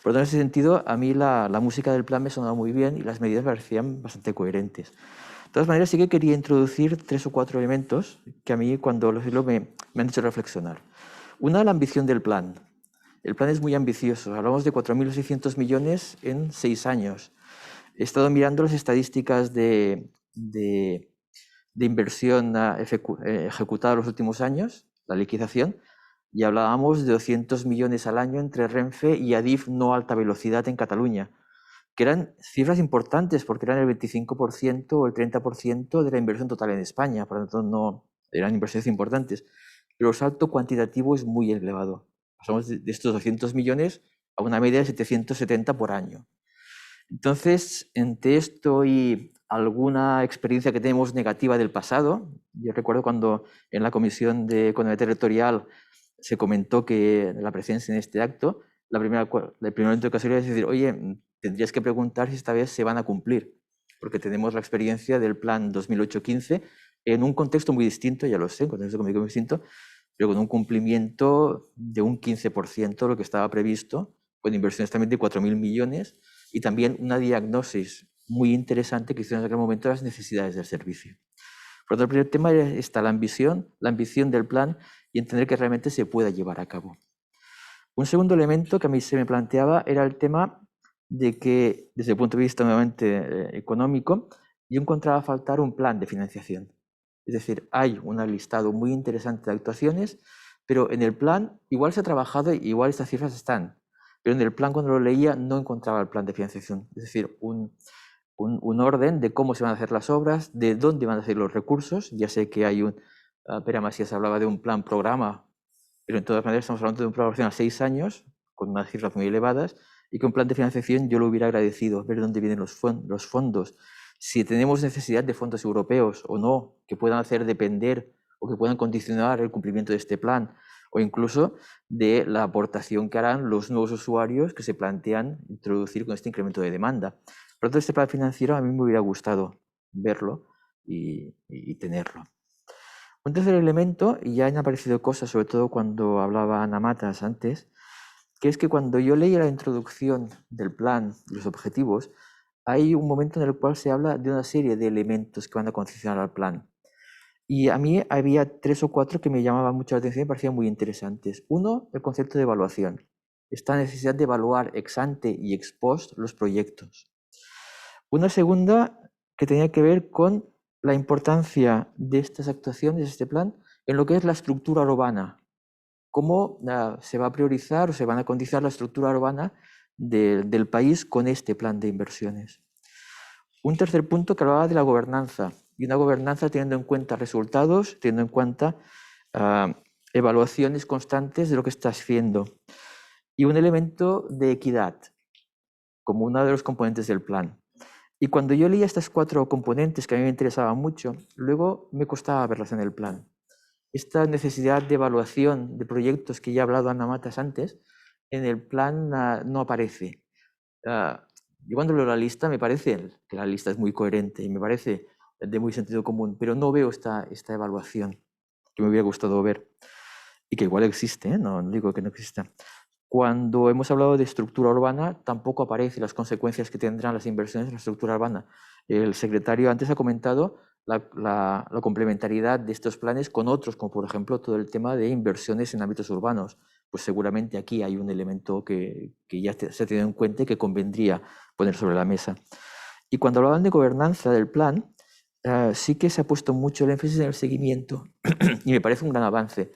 Por lo tanto, en ese sentido, a mí la música del plan me sonaba muy bien y las medidas me parecían bastante coherentes. De todas maneras, sí que quería introducir 3 o 4 elementos que a mí, cuando los leo, me han hecho reflexionar. Una, la ambición del plan. El plan es muy ambicioso. Hablamos de 4.600 millones en 6 años. He estado mirando las estadísticas de inversión ejecutada en los últimos años, la liquidación, y hablábamos de 200 millones al año entre Renfe y Adif no alta velocidad en Cataluña, que eran cifras importantes porque eran el 25% o el 30% de la inversión total en España, por lo tanto no eran inversiones importantes, pero el salto cuantitativo es muy elevado. Pasamos de estos 200 millones a una media de 770 por año. Entonces, entre esto y alguna experiencia que tenemos negativa del pasado, yo recuerdo cuando en la Comisión de Economía Territorial se comentó que la presencia en este acto, el primer momento que se es decir, oye, tendrías que preguntar si esta vez se van a cumplir, porque tenemos la experiencia del plan 2008-15 en un contexto muy distinto, ya lo sé, un contexto económico muy distinto, pero con un cumplimiento de un 15% de lo que estaba previsto, con inversiones también de 4.000 millones y también una diagnosis muy interesante que hicieron en aquel momento de las necesidades del servicio. Por lo tanto, el primer tema está la ambición del plan y entender que realmente se pueda llevar a cabo. Un segundo elemento que a mí se me planteaba era el tema de que, desde el punto de vista nuevamente económico, yo encontraba faltar un plan de financiación. Es decir, hay un listado muy interesante de actuaciones, pero en el plan igual se ha trabajado y igual estas cifras están, pero en el plan cuando lo leía no encontraba el plan de financiación. Es decir, un orden de cómo se van a hacer las obras, de dónde van a ser los recursos. Ya sé que hay Pere Macías hablaba de un plan-programa, pero en todas maneras estamos hablando de un programa a 6 años, con unas cifras muy elevadas, y que un plan de financiación yo lo hubiera agradecido, ver dónde vienen los fondos, si tenemos necesidad de fondos europeos o no, que puedan hacer depender o que puedan condicionar el cumplimiento de este plan, o incluso de la aportación que harán los nuevos usuarios que se plantean introducir con este incremento de demanda. Por lo tanto, este plan financiero a mí me hubiera gustado verlo y tenerlo. Un tercer elemento, y ya han aparecido cosas, sobre todo cuando hablaba Ana Matas antes, que es que cuando yo leí la introducción del plan, los objetivos, hay un momento en el cual se habla de una serie de elementos que van a condicionar al plan. Y a mí había 3 o 4 que me llamaban mucho la atención y me parecían muy interesantes. Uno, el concepto de evaluación. Esta necesidad de evaluar ex ante y ex post los proyectos. Una segunda que tenía que ver con la importancia de estas actuaciones, de este plan, en lo que es la estructura urbana. Cómo se va a priorizar o se van a condicionar la estructura urbana del país con este plan de inversiones. Un tercer punto que hablaba de la gobernanza. y una gobernanza teniendo en cuenta resultados, teniendo en cuenta evaluaciones constantes de lo que estás haciendo. Y un elemento de equidad, como uno de los componentes del plan. Y cuando yo leía estas 4 componentes que a mí me interesaban mucho, luego me costaba verlas en el plan. Esta necesidad de evaluación de proyectos que ya ha hablado Ana Matas antes, en el plan no aparece. Yo cuando leo la lista me parece que la lista es muy coherente y me parece de muy sentido común, pero no veo esta evaluación que me hubiera gustado ver y que igual existe, no digo que no exista. Cuando hemos hablado de estructura urbana, tampoco aparecen las consecuencias que tendrán las inversiones en la estructura urbana. El secretario antes ha comentado la complementariedad de estos planes con otros, como por ejemplo todo el tema de inversiones en ámbitos urbanos. Pues seguramente aquí hay un elemento que ya se ha tenido en cuenta y que convendría poner sobre la mesa. Y cuando hablaban de gobernanza del plan, sí que se ha puesto mucho el énfasis en el seguimiento y me parece un gran avance,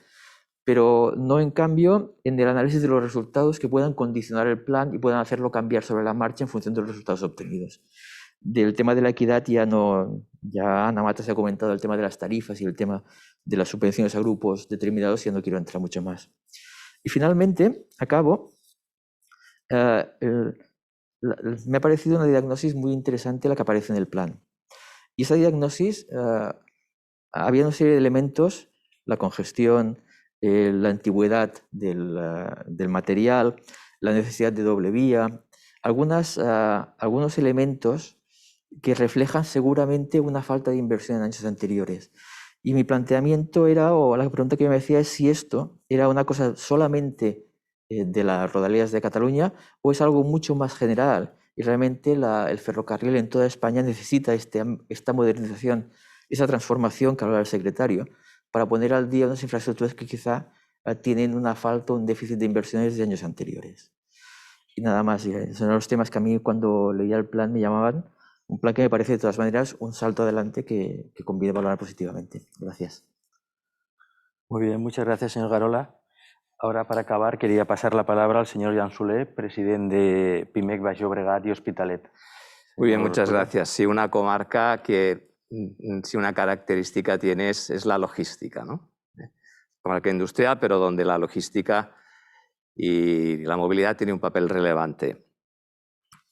pero no en cambio en el análisis de los resultados que puedan condicionar el plan y puedan hacerlo cambiar sobre la marcha en función de los resultados obtenidos. Del tema de la equidad ya Ana Matas ha comentado el tema de las tarifas y el tema de las subvenciones a grupos determinados, ya no quiero entrar mucho más. Y finalmente, acabo, me ha parecido una diagnosis muy interesante la que aparece en el plan. Y esa diagnosis, había una serie de elementos, la congestión, la antigüedad del material, la necesidad de doble vía, algunos elementos que reflejan seguramente una falta de inversión en años anteriores. Y mi planteamiento era, o la pregunta que me hacía es si esto era una cosa solamente de las rodalías de Cataluña o es algo mucho más general. Y realmente el ferrocarril en toda España necesita esta modernización, esa transformación que hablaba el secretario, para poner al día unas infraestructuras que quizá tienen una falta, un déficit de inversiones de años anteriores. Y nada más, son los temas que a mí cuando leía el plan me llamaban, un plan que me parece de todas maneras un salto adelante que conviene valorar positivamente. Gracias. Muy bien, muchas gracias, señor Garola. Ahora, para acabar, quería pasar la palabra al señor Jan Soler, presidente de PIMEC Baix Llobregat y Hospitalet. Muy bien, muchas gracias. Sí, una comarca que, si una característica tiene es la logística, ¿no? Comarca industrial, pero donde la logística y la movilidad tiene un papel relevante.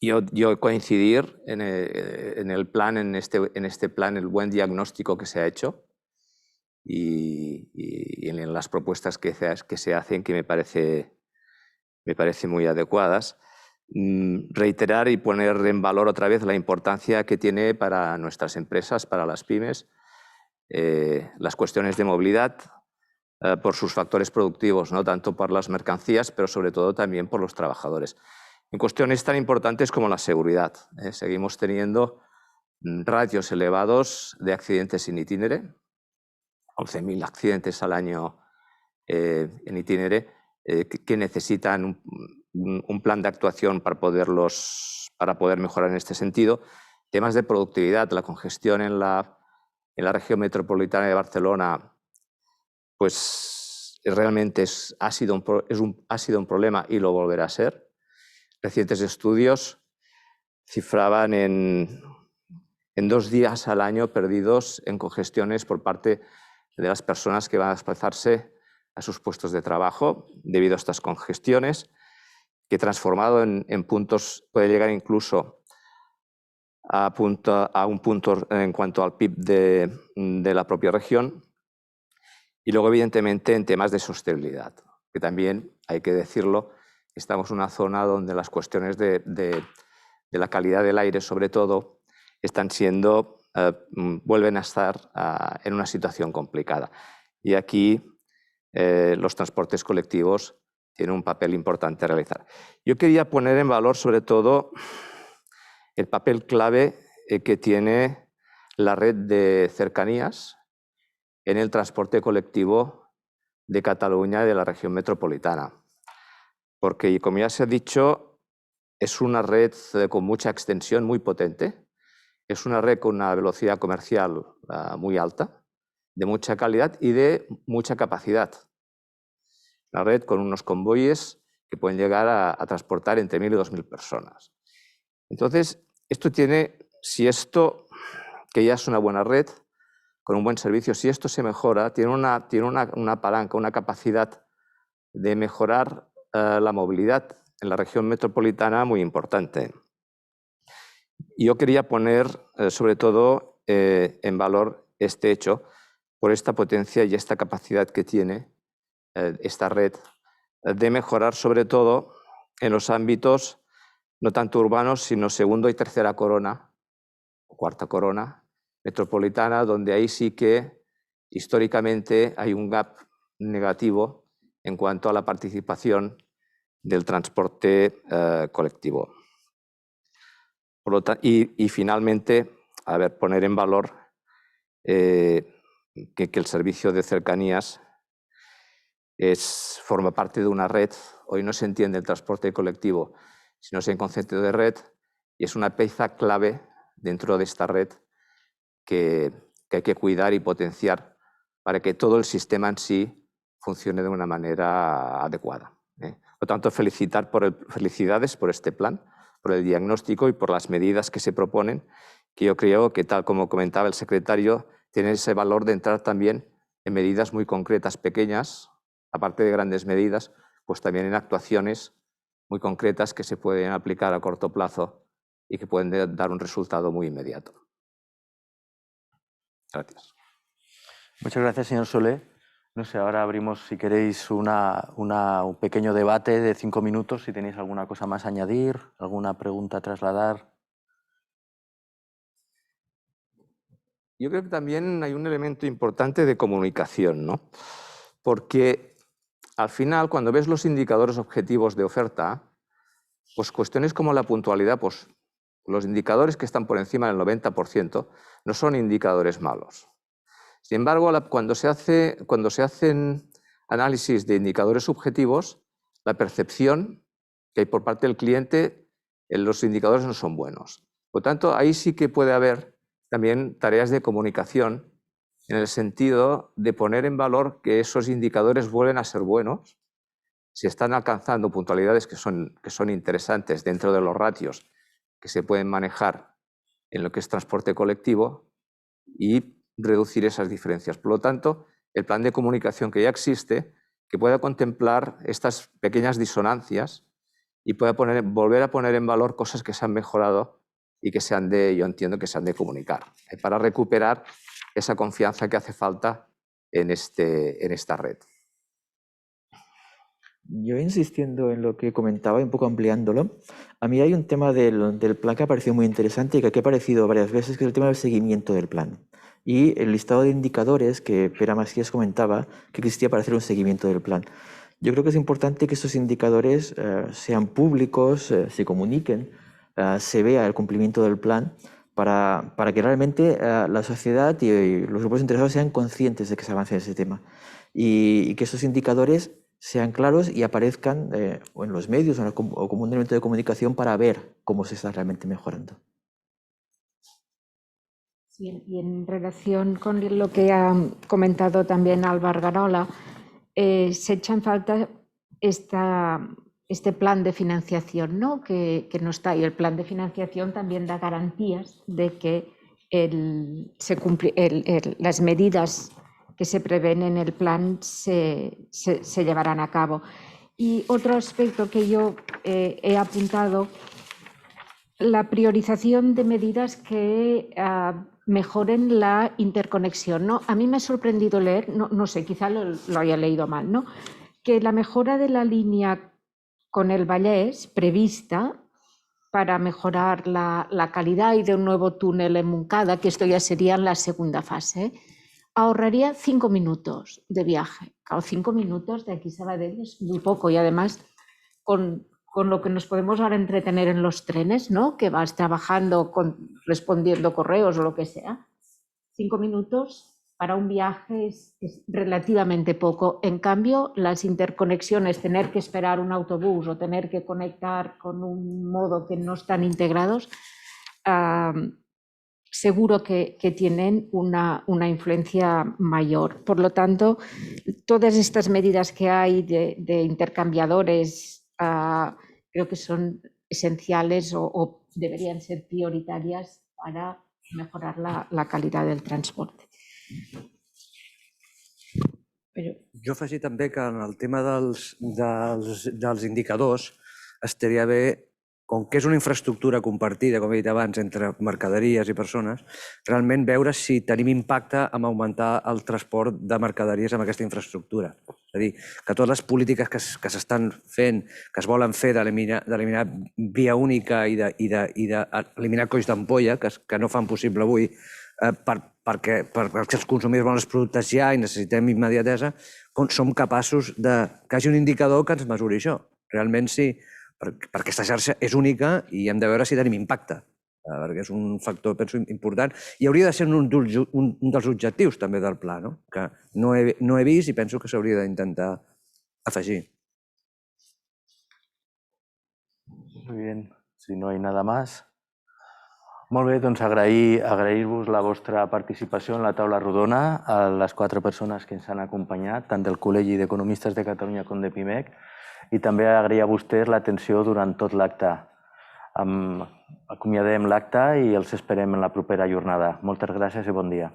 Yo coincidir en el plan, en este plan, el buen diagnóstico que se ha hecho y en las propuestas que se hacen, que me parece muy adecuadas. Reiterar y poner en valor otra vez la importancia que tiene para nuestras empresas, para las pymes, las cuestiones de movilidad por sus factores productivos, no tanto por las mercancías, pero sobre todo también por los trabajadores. En cuestiones tan importantes como la seguridad. Seguimos teniendo ratios elevados de accidentes in itinere, 11.000 accidentes al año en itinere, que necesitan un plan de actuación para poder mejorar en este sentido. Temas de productividad, la congestión en la región metropolitana de Barcelona, pues realmente ha sido un problema y lo volverá a ser. Recientes estudios cifraban en 2 días al año perdidos en congestiones por parte de las personas que van a desplazarse a sus puestos de trabajo debido a estas congestiones, que transformado en puntos puede llegar incluso a un punto en cuanto al PIB de la propia región. Y luego, evidentemente, en temas de sostenibilidad, que también, hay que decirlo, estamos en una zona donde las cuestiones de la calidad del aire, sobre todo, vuelven a estar en una situación complicada. Y aquí los transportes colectivos tienen un papel importante a realizar. Yo quería poner en valor, sobre todo, el papel clave que tiene la red de cercanías en el transporte colectivo de Cataluña y de la región metropolitana. Porque, como ya se ha dicho, es una red con mucha extensión, muy potente. Es una red con una velocidad comercial muy alta, de mucha calidad y de mucha capacidad. Una red con unos convoyes que pueden llegar a transportar entre 1.000 y 2.000 personas. Entonces, que ya es una buena red, con un buen servicio, si esto se mejora, tiene una palanca, una capacidad de mejorar la movilidad en la región metropolitana muy importante. Y yo quería poner sobre todo en valor este hecho por esta potencia y esta capacidad que tiene esta red de mejorar sobre todo en los ámbitos no tanto urbanos, sino segunda y tercera corona, o cuarta corona metropolitana, donde ahí sí que históricamente hay un gap negativo en cuanto a la participación del transporte colectivo. Y finalmente, poner en valor que el servicio de cercanías forma parte de una red. Hoy no se entiende el transporte colectivo, sino en concepto de red, y es una pieza clave dentro de esta red que hay que cuidar y potenciar para que todo el sistema en sí funcione de una manera adecuada. Por tanto, felicidades por este plan, por el diagnóstico y por las medidas que se proponen, que yo creo que, tal como comentaba el secretario, tienen ese valor de entrar también en medidas muy concretas, pequeñas, aparte de grandes medidas, pues también en actuaciones muy concretas que se pueden aplicar a corto plazo y que pueden dar un resultado muy inmediato. Gracias. Muchas gracias, señor Solé. No sé, ahora abrimos, si queréis, un pequeño debate de 5 minutos, si tenéis alguna cosa más a añadir, alguna pregunta a trasladar. Yo creo que también hay un elemento importante de comunicación, ¿no? Porque al final, cuando ves los indicadores objetivos de oferta, pues cuestiones como la puntualidad, pues los indicadores que están por encima del 90% no son indicadores malos. Sin embargo, cuando se hacen análisis de indicadores subjetivos, la percepción que hay por parte del cliente en los indicadores no son buenos. Por lo tanto, ahí sí que puede haber también tareas de comunicación en el sentido de poner en valor que esos indicadores vuelven a ser buenos, si están alcanzando puntualidades que son interesantes dentro de los ratios que se pueden manejar en lo que es transporte colectivo y reducir esas diferencias. Por lo tanto, el plan de comunicación que ya existe, que pueda contemplar estas pequeñas disonancias y pueda volver a poner en valor cosas que se han mejorado y que yo entiendo que se han de comunicar, para recuperar esa confianza que hace falta en esta red. Yo insistiendo en lo que comentaba y un poco ampliándolo, a mí hay un tema del plan que ha parecido muy interesante y que aquí ha aparecido varias veces, que es el tema del seguimiento del plan. Y el listado de indicadores que Pere Macías comentaba que existía para hacer un seguimiento del plan. Yo creo que es importante que esos indicadores sean públicos, se comuniquen, se vea el cumplimiento del plan para que realmente la sociedad y los grupos interesados sean conscientes de que se avance en ese tema. Y que esos indicadores sean claros y aparezcan o en los medios o como un elemento de comunicación para ver cómo se está realmente mejorando. Sí, y en relación con lo que ha comentado también Álvaro Garola, se echa en falta este plan de financiación, ¿no? Que no está, y el plan de financiación también da garantías de que las medidas que se prevén en el plan se llevarán a cabo. Y otro aspecto que yo he apuntado, la priorización de medidas que mejoren la interconexión, ¿no? A mí me ha sorprendido leer, no sé, quizá lo haya leído mal, ¿no? Que la mejora de la línea con el Vallès prevista para mejorar la calidad y de un nuevo túnel en Montcada, que esto ya sería en la segunda fase, ahorraría 5 minutos de viaje. Claro, 5 minutos de aquí a Sabadell es muy poco, y además con lo que nos podemos ahora entretener en los trenes, ¿no? Que vas trabajando, respondiendo correos o lo que sea. 5 minutos para un viaje es relativamente poco. En cambio, las interconexiones, tener que esperar un autobús o tener que conectar con un modo que no están integrados, seguro que tienen una influencia mayor. Por lo tanto, todas estas medidas que hay de intercambiadores creo que son esenciales o deberían ser prioritarias para mejorar la calidad del transporte. Però Jo afegir també que en el tema dels indicadors estaria bé, com que és una infraestructura compartida, com he dit abans, entre mercaderies i persones, realment veure si tenim impacte en augmentar el transport de mercaderies amb aquesta infraestructura. És a dir, que totes les polítiques que s'estan fent, que es volen fer d'eliminar via única i d'eliminar colls d'ampolla, que no fan possible avui, perquè els consumidors volen els productes ja i necessitem immediatesa, som capaços que hi hagi un indicador que ens mesuri això. Realment sí, perquè aquesta xarxa és única i hem de veure si tenim impacte, perquè és un factor, penso, important. I hauria de ser un dels objectius també del pla, que no he vist i penso que s'hauria d'intentar afegir. Muy bien, si no hay nada más. Molt bé, doncs agrair-vos la vostra participació en la taula rodona, a les 4 persones que ens han acompanyat, tant del Col·legi d'Economistes de Catalunya com de PIMEC, i també agrair a vostès l'atenció durant tot l'acte. Acomiadem l'acte i els esperem en la propera jornada. Moltes gràcies i bon dia.